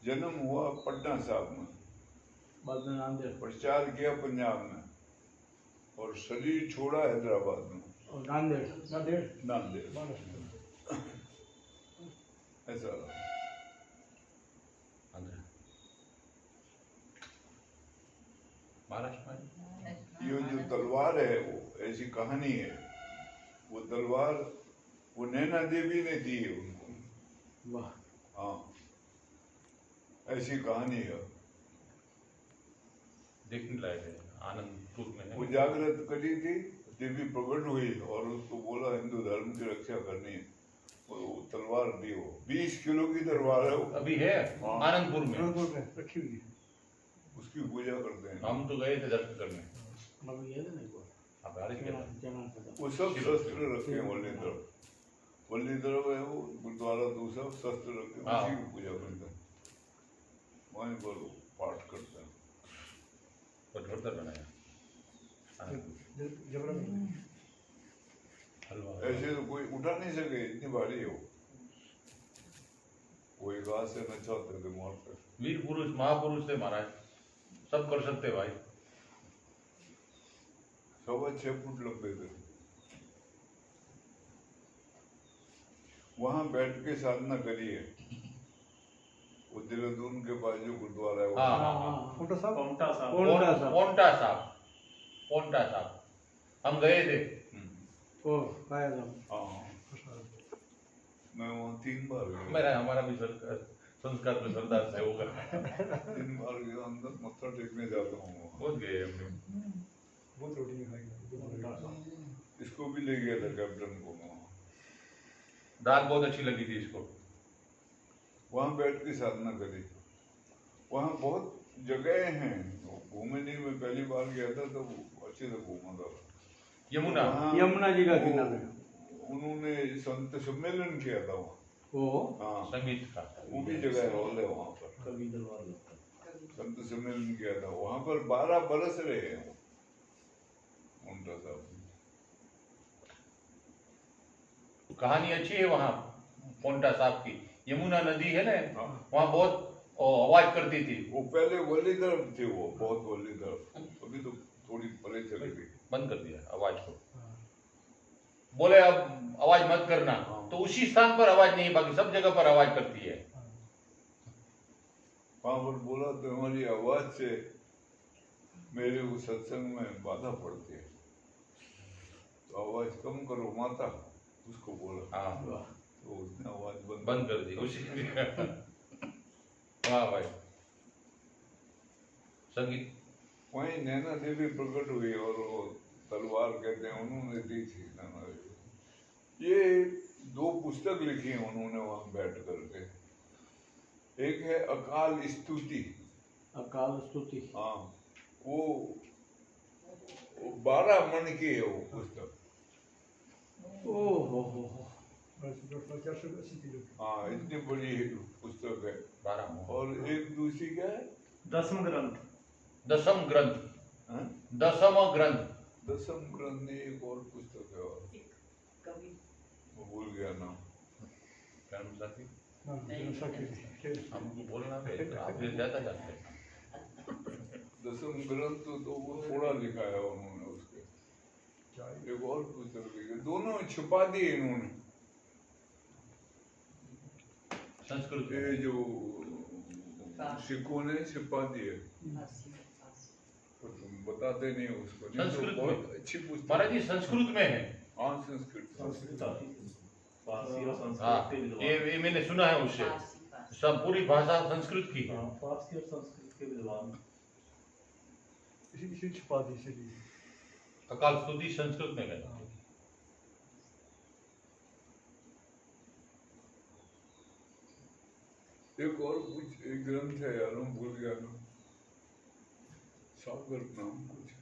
जन्म हुआ पटना साहब में, बाद में नांदेड़ प्रचार किया पंजाब में, और शरीर छोड़ा हैदराबाद में और नांदेड़। नांदेड़। ऐसा रहा। महाराष्ट्र में ये जो तलवार है वो ऐसी कहानी है। वो तलवार वो नैना देवी ने दी है उनको। वाह। हाँ, ऐसी कहानी है। देखने लायक है, आनंदपुर में है। वो जागृत करी थी, देवी प्रकट हुई और उसको बोला हिंदू धर्म की रक्षा करनी है, वो तलवार दी। वो 20 किलो की तलवार है वो। अभी है आनंदपुर में, रखी हुई है। उसकी पूजा करते हैं। हम तो गए थे दर्शन करने। अभी ये नहीं बोल। आप आ रहे थे? वो सब शस्त्र रखे हैं वल्ली तरफ है वो गुरुद्वारा, तो सब शस्त्र रखे हैं, उसी की पूजा करते हैं, वहीं पर पाठ करते हैं। जोरदार बनाया हलवा। ऐसे तो कोई उठा नहीं सके, इतनी भारी है वो। वो एक हाथ से न चाहते थे मारते। वीर पुरुष महापुरुष थे महाराज, सब कर सकते भाई। 6.25 फुट लंबे थे। वहां बैठ के साधना करी है। वो देहरादून के पास जो गुरुद्वारा है, पोंटा साहब। पोंटा साहब हम गए थे। हाँ, मैं वहाँ 3 बार गया। मेरा हमारा भी संस्कार में सरदार से होगा। 3 बार गया, अंदर मत्था टेकने जाता हूँ वहाँ। बहुत गए हमने। बहुत रोटी नहीं खाएंगे। इसको भी ले गया था कैप्टन को वहाँ। दाल बहुत अच्छी लगी थी इसको। वहाँ बैठ के साधना करी। वहाँ बहुत जगह हैं घूमने। में पहली बार गया था तो अच्छे से घूमा था। यमुना जी का किनारा। उन्होंने संत सम्मेलन किया था वहाँ। हाँ, संगीत का वो भी जगह हॉल है वहाँ पर। संत सम्मेलन किया था वहाँ पर। 12 बरस रहे हैं वो पोंटा साहब। कहानी अच्छी है वहाँ पोंटा साहब की। यमुना नदी है ना, हाँ। वहाँ बहुत आवाज करती थी। वो पहले वली तरफ थे, वो बहुत वली तरफ, अभी तो थोड़ी परे चली गई। बंद कर दिया आवाज को, बोले अब आवाज मत करना, तो उसी स्थान पर आवाज नहीं, बाकी सब जगह पर आवाज करती है। वहां पर बोला तो हमारी आवाज से मेरे को सत्संग में बाधा पड़ती है, तो आवाज कम करो माता, उसको बोला। हाँ, तो उसने आवाज बंद कर दी उसी। वाह भाई, संगीत वहीं नैना देवी प्रकट हुई और वो तलवार कहते हैं, उन्होंने दी थी नैना देवी। ये 2 पुस्तक लिखी है उन्होंने वहां बैठ करके। एक है अकाल स्तुति। अकाल स्तुति। हाँ, वो 12 मन की है वो पुस्तक। ओहो हो। हाँ, इतनी बड़ी पुस्तक है। 12 और एक दूसरी क्या है? दसम ग्रंथ। दसम ग्रंथ। हाँ? दसम ग्रंथ। दसम ग्रंथ ने एक और पुस्तक है, और वो भूल गया नाम। क्या नाम साथी? हमको बोलना है, आप ज्यादा जानते हैं। दसम ग्रंथ तो वो थोड़ा लिखा है उन्होंने उसके। एक और पुस्तक लिखी, दोनों छुपा दिए इन्होंने। संस्कृत ये जो सिखों ने छिपा दिए, तो तुम बताते नहीं हो उसको। नहीं तो संस्कृत बहुत में। अच्छी पुस्तक। महाराज जी संस्कृत में है। हाँ, संस्कृत। फारसी और हाँ, संस्कृत के विद्वान। ये मैंने सुना है उससे। सब पूरी भाषा संस्कृत की है। हाँ, फारसी और संस्कृत के विद्वान। इसी छुपा दी इसीलिए। अकाल स्तुति संस्कृत में है। एक और कुछ एक ग्रंथ है यार, मैं भूल गया ना, सागर नाम कुछ।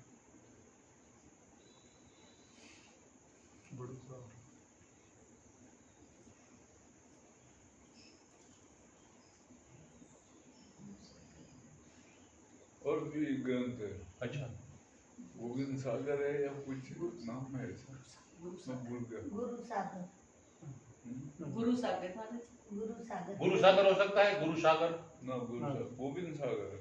बड़ू साहब। और भी एक ग्रंथ है, अच्छा, गोविंद सागर है या कुछ नाम है ऐसा, मैं भूल गया। गुरु सागर। गुरु सागर। गुरु सागर। गुरु सागर हो सकता है, गुरु सागर। ना, गुरु सागर, गोविंद सागर है।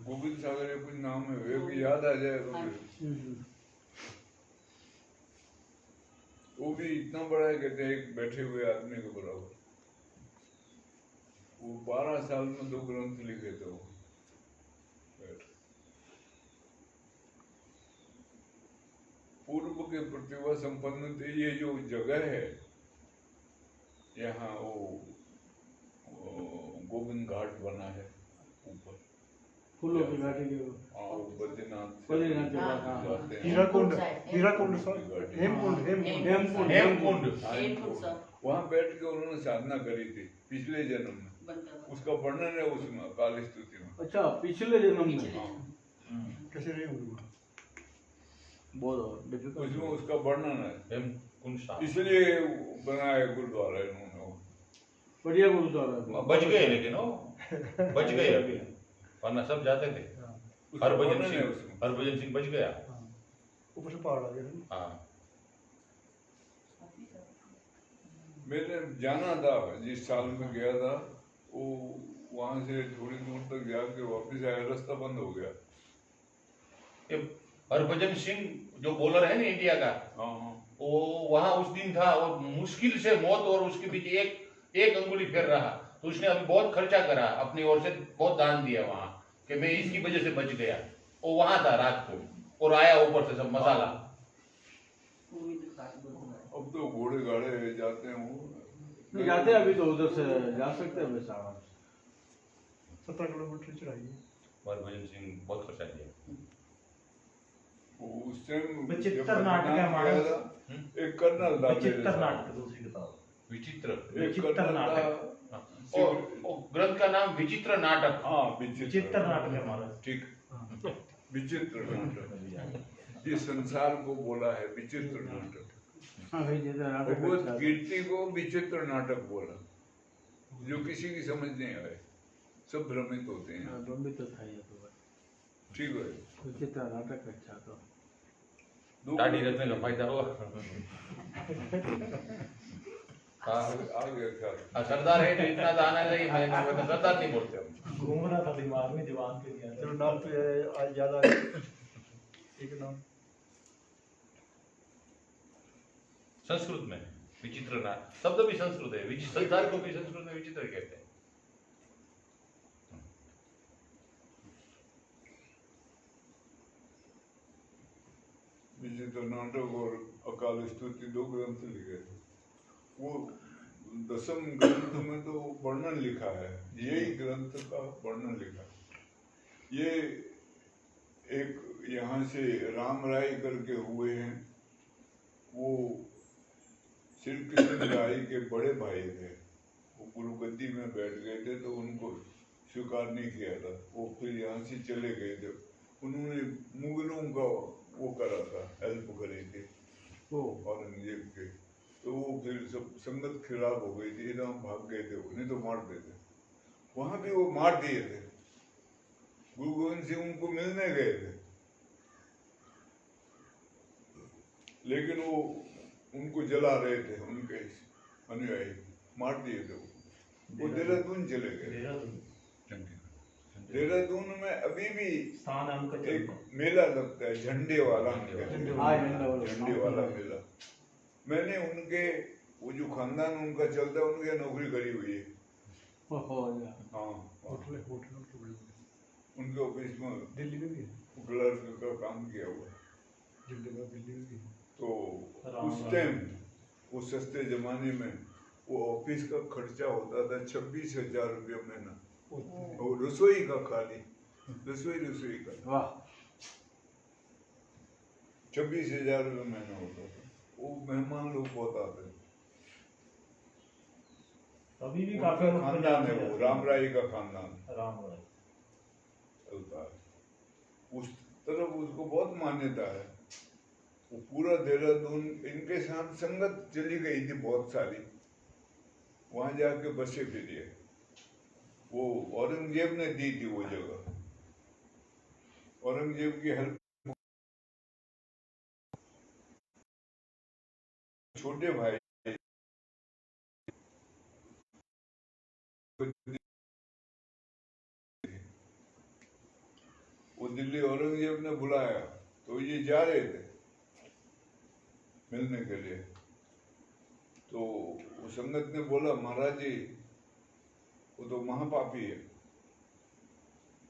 गोविंद सागर या कुछ नाम है, एक याद आ जाएगा मुझे। वो भी इतना बड़ा है, कहते हैं एक बैठे हुए आदमी के बराबर। वो 12 साल में 2 ग्रंथ लिखे थे वो बैठ। पूर्व के प्रतिभा संपन्न थे। ये जो जगह है यहाँ, वो गोविंद घाट बना है ऊपर, फूलों की घाटी के हाँ, वो बद्रीनाथ बद्रीनाथ के पास, हाँ। जाते हैं। हीराकुंड सर, हेमकुंड। हेमकुंड। हेमकुंड। वहाँ बैठ के उन्होंने साधना करी थी पिछले जन्म में, उसका वर्णन है उसमें अकाल स्तुति में। अच्छा, पिछले जन्म में। हाँ, कैसे रहे होंगे? बहुत डिफिकल्ट। उसमें उसका वर्णन है, हेमकुंड साहब इसलिए बनाया गुरुद्वारा इन्होंने वो। बढ़िया गुरुद्वारा। बच गए, लेकिन वो बच गए अभी, वरना सब जाते थे। उसका हरभजन वर्णन है सिंह, उसमें। हरभजन सिंह बच गया। ऊपर से पहाड़ आ गया। हाँ, मैंने जाना था, जिस साल में गया था, वो वहां से थोड़ी दूर तक जाके वापस आया, रास्ता बंद हो गया। ये हरभजन सिंह जो बॉलर है ना इंडिया का, हाँ हाँ, वो वहां उस दिन था, और मुश्किल से मौत और उसके बीच एक अंगुली फेर रहा। तो उसने अभी बहुत खर्चा करा, अपनी ओर से बहुत दान दिया वहां, कि मैं इसकी वजह से बच गया। वो वहां था रात को, और आया ऊपर से सब मसाला। अब तो घोड़े गाड़े जाते हैं वो। नहीं जाते, अभी तो उधर से जा सकते हैं वैसा। 17 किलोमीटर चढ़ाई है। हरभजन सिंह बहुत खर्चा किया। वो उस टाइम विचित्र नाटक है हमारा। एक कर्नल था, विचित्र नाटक दूसरी किताब। विचित्र। एक विचित्र कर्नल था। नाटक। और ग्रंथ का नाम विचित्र नाटक। हाँ, विचित्र विचित्र नाटक है हमारा। ठीक, विचित्र नाटक। ये संसार को बोला है विचित्र नाटक। हाँ भाई, जैसे नाटक भगवत अच्छा था। कीर्ति को विचित्र नाटक बोला, जो किसी की समझ नहीं आए, सब भ्रमित होते हैं। हाँ, भी तो था ये तो। ठीक है। विचित्र नाटक अच्छा था। दाढ़ी रखने का फायदा हुआ। हाँ आ गया ख्याल। सरदार है तो इतना तो आना चाहिए। मैं तो सरदार नहीं बोलते हम। घूम रहा था दिमाग में, जवान के लिए चलो नाम तो आज याद आ गया। एक नाम संस्कृत में विचित्र ना शब्द भी संस्कृत है। संसार को भी संस्कृत में विचित्र कहते हैं। विचित्र नाटक और अकाल स्तुति 2 ग्रंथ लिखे थे। वो 10वीं ग्रंथ में तो वर्णन लिखा है, यही ग्रंथ का वर्णन लिखा है। ये एक यहाँ से राम राय करके हुए हैं, वो श्री कृष्ण राय के बड़े भाई थे। वो गुरु गद्दी में बैठ गए थे तो उनको स्वीकार नहीं किया था। वो फिर यहाँ से चले गए थे। उन्होंने मुगलों का वो करा था, हेल्प करी थी औरंगजेब के। तो वो फिर सब संगत खराब हो गई थी, एकदम भाग गए थे वो, नहीं तो मार देते। वहां भी वो मार दिए थे। गुरु गोविंद सिंह उनको मिलने गए थे, लेकिन वो उनको जला रहे थे, उनके अनुयायी मार दिए थे। वो देहरादून चले गए। देहरादून में अभी भी स्थान है उनका एक मेला लगता है, झंडे वाला झंडे वाला मेला। मैंने उनके वो जो खानदान उनका चलता है, उनके नौकरी करी हुई है। हाँ, होटल उनके ऑफिस में दिल्ली में भी है, क्लर्क का काम किया हुआ। दिल्ली में भी है। तो उस टाइम वो सस्ते जमाने में वो ऑफिस का खर्चा होता था 26,000 रुपया महीना, और रसोई का खाली रसोई का वाह 26,000 रुपये महीना होता था। वो मेहमान लोग बहुत आते थे। अभी भी उनका काफी खानदान है, वो राम राय का खानदान राम राय चलता है। उस तरफ उसको बहुत मान्यता है। वो पूरा देहरादून इनके साथ संगत चली गई थी बहुत सारी, वहां जाके बसे फिरी है। वो औरंगजेब ने दी थी वो जगह, औरंगजेब की हेल्प। छोटे भाई वो दिल्ली औरंगजेब ने बुलाया तो ये जा रहे थे मिलने के लिए। तो वो संगत ने बोला, महाराज जी वो तो महापापी है,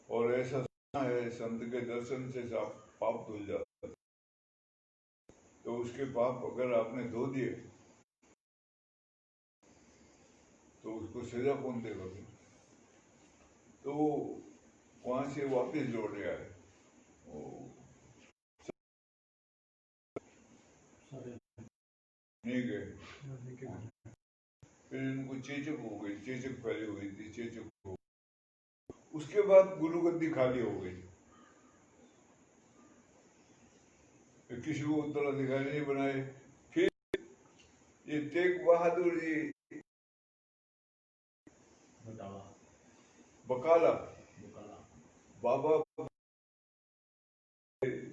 और ऐसा सुना है संत के दर्शन से पाप धुल जाता है। तो उसके पाप अगर आपने धो दिए तो उसको सजा कौन देगा? तो वहां से वापस लौट आए। नहीं गए। फिर इनको चेचक हो गई, चेचक फैली हुई थी, चेचक हो। उसके बाद गुरु गद्दी खाली हो गई। किसी को उत्तराधिकारी नहीं बनाए। फिर ये तेग बहादुर जी बकाला बाबा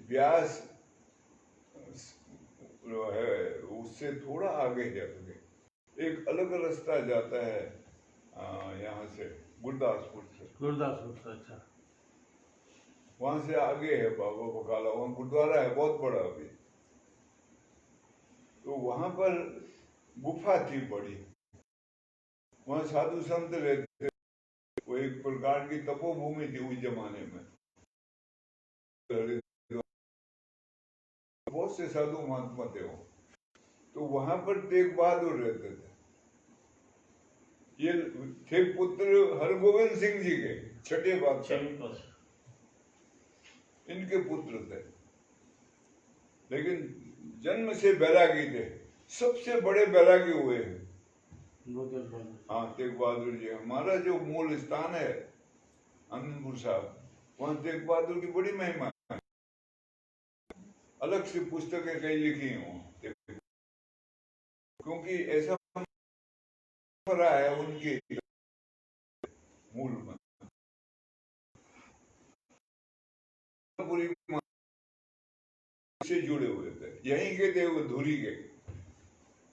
व्यास है, उससे थोड़ा आगे जाके एक अलग रास्ता जाता है यहाँ से गुरदासपुर से। अच्छा। वहां से आगे है बाबा बकाला, वहां गुरुद्वारा है बहुत बड़ा अभी। तो वहां पर गुफा थी बड़ी, वहां साधु संत रहते। वो एक प्रकार की तपोभूमि थी उस जमाने में। बहुत से साधु महात्मा थे वो। तो वहां पर तेग बहादुर रहते थे। ये थे पुत्र हरगोविंद सिंह जी के, छठे बादशाह इनके पुत्र थे। लेकिन जन्म से बैरागी थे, सबसे बड़े बैरागी हुए हैं। हाँ, तेग बहादुर जी। हमारा जो मूल स्थान है आनंदपुर साहब, वहां तेग बहादुर की बड़ी महिमा है। अलग से पुस्तकें कई लिखी हैं, क्योंकि ऐसा रहा है उनके मूल में। पूरी से जुड़े हुए थे, यहीं के थे वो, धुरी के।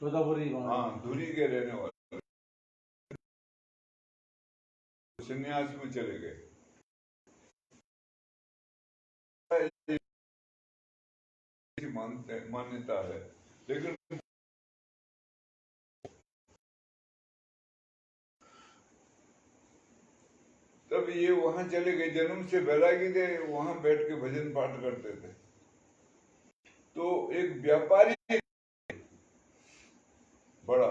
तोतापुरी वहाँ। हाँ, धुरी के रहने वाले, संन्यास में चले गए। मान्यता है, लेकिन तब ये वहां चले गए, जन्म से बैरागी थे, वहां बैठ के भजन पाठ करते थे। तो एक व्यापारी बड़ा,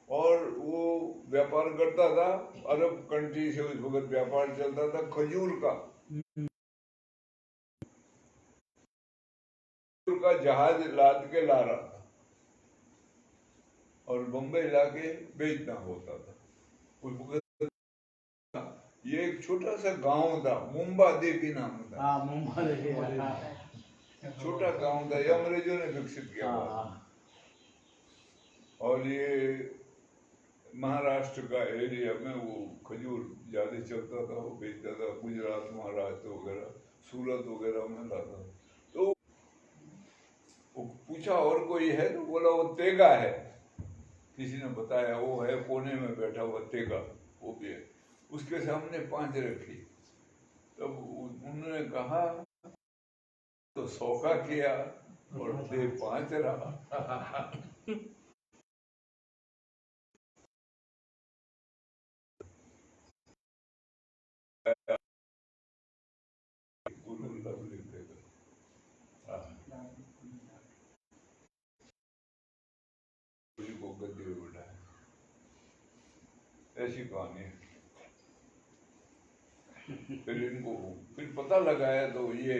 और वो व्यापार करता था, अरब कंट्री से उस वक्त व्यापार चलता था खजूर का। खजूर का जहाज लाद के ला रहा था और बम्बई लाके बेचना होता था। उस वक्त ये एक छोटा सा गांव था, मुंबा देवी नाम था। हाँ, मुंबई। छोटा गांव था, ये अंग्रेजों ने विकसित किया हुआ था। और ये महाराष्ट्र का एरिया में वो खजूर ज्यादा चलता था, वो बेचता था, गुजरात, महाराष्ट्र वगैरह, सूरत वगैरह में लाता। तो वो पूछा और कोई है, तो बोला वो तेगा है। किसी ने बताया वो है, कोने में बैठा हुआ तेगा, वो भी है। उसके सामने 5 रखी। तब उन्होंने कहा तो 100 का किया और दे 5 रहा। गुरु लव लिखेगा, गुरु को गद्दे पे बिठाया, ऐसी कहानी है। फिर इनको फिर पता लगाया तो ये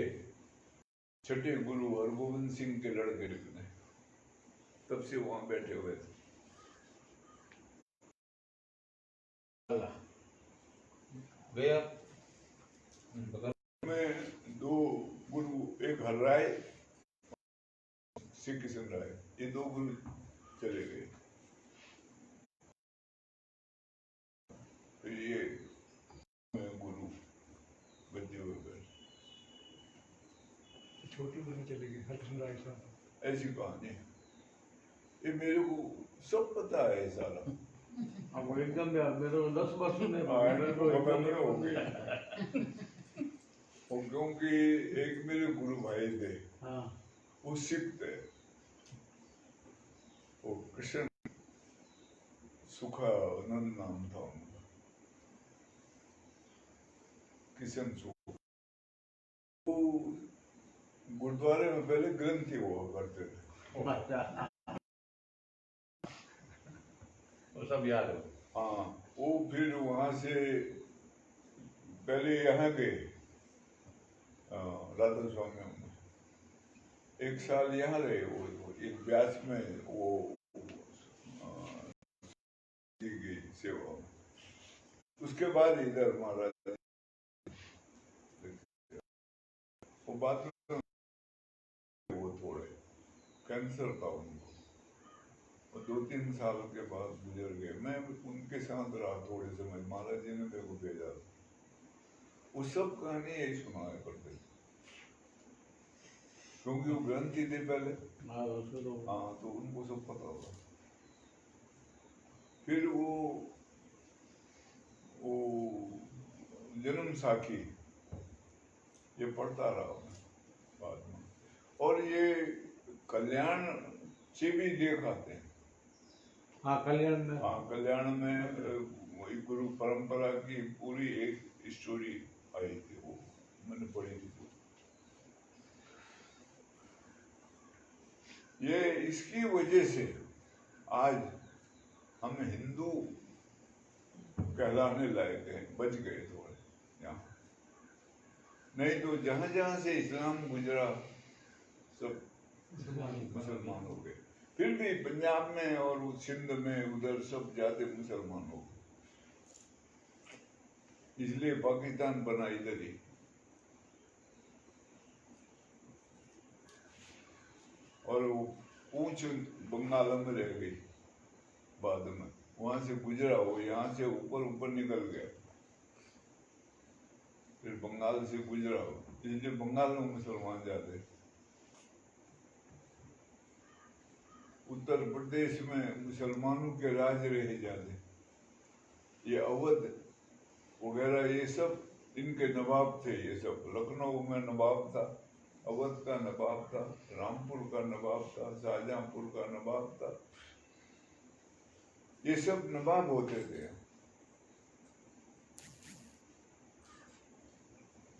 छठे गुरु हरगोविंद सिंह के लड़के लिखने, तब से वहां बैठे हुए थे। गया में 2 गुरु, एक हलराय, श्री किशन राय, ये 2 गुरु चले गए। फिर ये गुरु बचे हुए गए। छोटी गुरु चले गए, हरकृष्ण राय साहब। ऐसी कहानी है, ये मेरे को सब पता है सारा। अब वो एकदम मेरे को 10 वर्ष में खबर हो गई। और क्योंकि एक मेरे गुरु भाई थे, हाँ, वो सिख थे, वो कृष्ण सुखानंद नाम था उनका, किशन सुख। वो गुरुद्वारे में पहले ग्रंथी हुआ करते थे। अच्छा। वो सब याद हो। हाँ, वो फिर वहां से पहले यहाँ गए, राधा स्वामी में 1 साल यहाँ रहे। वो एक व्यास में वो दी गई सेवा में। उसके बाद इधर महाराज, वो बाद में वो थोड़े कैंसर था उनको, और 2-3 साल के बाद गुजर गए। मैं उनके साथ रहा थोड़े समय, महाराज जी ने मेरे को भेजा। वो सब कहानी यही सुनाया करते थे, क्योंकि वो ग्रंथी थे पहले। हाँ, तो उनको सब पता था। फिर वो जन्म साखी ये पढ़ता रहा मैं बाद में। और ये कल्याण से भी दिखाते हैं। हाँ, कल्याण में। हाँ, कल्याण में वही गुरु परंपरा की पूरी एक स्टोरी आई थी, वो मैंने पढ़ी थी। ये इसकी वजह से आज हम हिंदू कहलाने लायक हैं, बच गए थोड़े यहाँ। नहीं तो जहां जहां से इस्लाम गुजरा सब मुसलमान हो गए। फिर भी पंजाब में और सिंध में उधर सब जाते मुसलमान हो गए, इसलिए पाकिस्तान बना इधर ही। और वो पूंछ बंगाल में रह गई बाद में, वहां से गुजरा, वो यहाँ से ऊपर निकल गया, फिर बंगाल से गुजरा, इसलिए बंगाल में मुसलमान जाते। उत्तर प्रदेश में मुसलमानों के राज रहे जाते, ये अवध वगैरह ये सब इनके नवाब थे। ये सब लखनऊ में नवाब था, अवध का नवाब था, रामपुर का नवाब था, शाहजहांपुर का नवाब था। ये सब नवाब होते थे।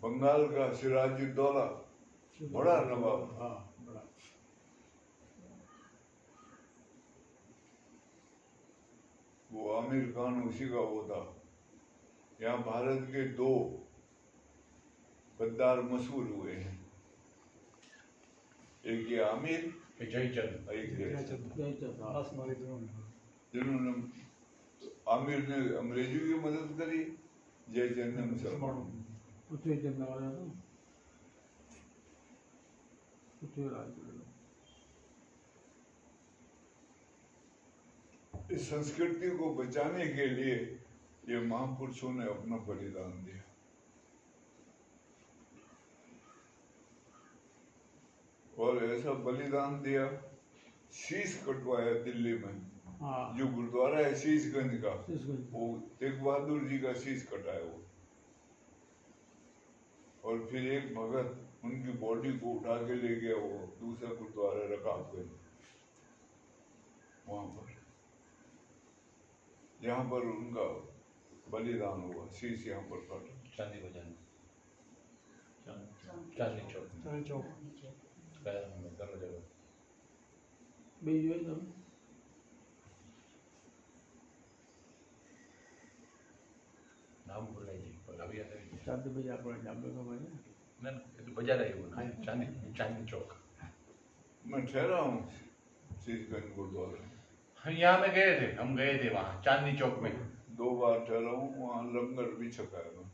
बंगाल का सिराजुद्दौला बड़ा नवाब था। हाँ बड़ा। वो आमिर खान उसी का वो था। यहाँ भारत के 2 गद्दार मशहूर हुए हैं, एक ये आमिर, जयचंद। एक जयचंद, जयचंद, हाँ। आसमानी दोनों। जिन्होंने आमिर ने अंग्रेजों की मदद करी, जयचंद ने मुसलमानों की। पृथ्वीराज वाला था, पृथ्वीराज। इस संस्कृति को बचाने के लिए ये महापुरुषों ने अपना बलिदान दिया। और ऐसा बलिदान दिया, शीश कटवाया दिल्ली में। हाँ जो गुरुद्वारा है शीशगंज का, शीशगंज। वो तेग बहादुर जी का शीश कटाया वो। और फिर एक भगत उनकी बॉडी को उठा के ले गया, वो दूसरा गुरुद्वारा रकाबगंज, वहां पर जहाँ पर उनका बलिदान हुआ, शीश यहाँ पर काटा। चांदी बाजार, चांदनी चौक, चांदनी चौक। गया हमें दोनों जगह। बीज हुई तो नाम भूल गए पर अभी याद है। चांदी बाजार पर जामे का भाई। ना ये तो बाजार है वो ना, चांदनी चौक। मैं ठहरा हूँ शीशगंज गुरुद्वारा। हम यहाँ में गए थे, हम गए थे वहाँ चांदनी चौक में। 2 बार ठहरा हूँ, वहाँ लंगर भी छकाया मैं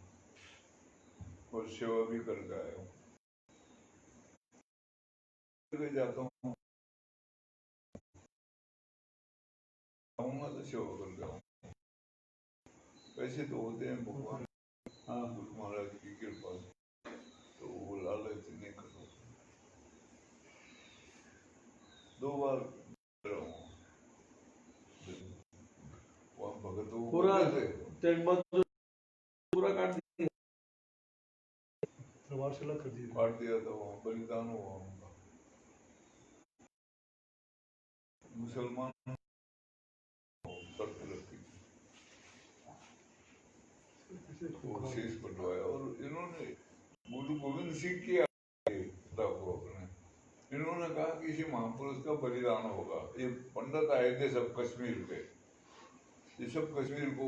और सेवा भी करके आया हूँ। जाता हूँ, आऊंगा तो सेवा करके आऊँ। वैसे तो होते हैं भगवान, हाँ गुरु महाराज की कृपा से, तो वो लालच नहीं करो। 2 बार ठहरा हूँ वहाँ भगतों को पूरा बोलते थे, तेग बहादुर पूरा काट दिया। तलवार से अलग कर दिए। काट दिया था, वहाँ बलिदान हुआ उनका। मुसलमान शर्त रखी, वो शेष कटवाया। और इन्होंने गुरु गोविंद सिंह की को अपने, इन्होंने कहा कि किसी महापुरुष का बलिदान होगा। ये पंडित आए थे सब कश्मीर के, ये सब कश्मीर को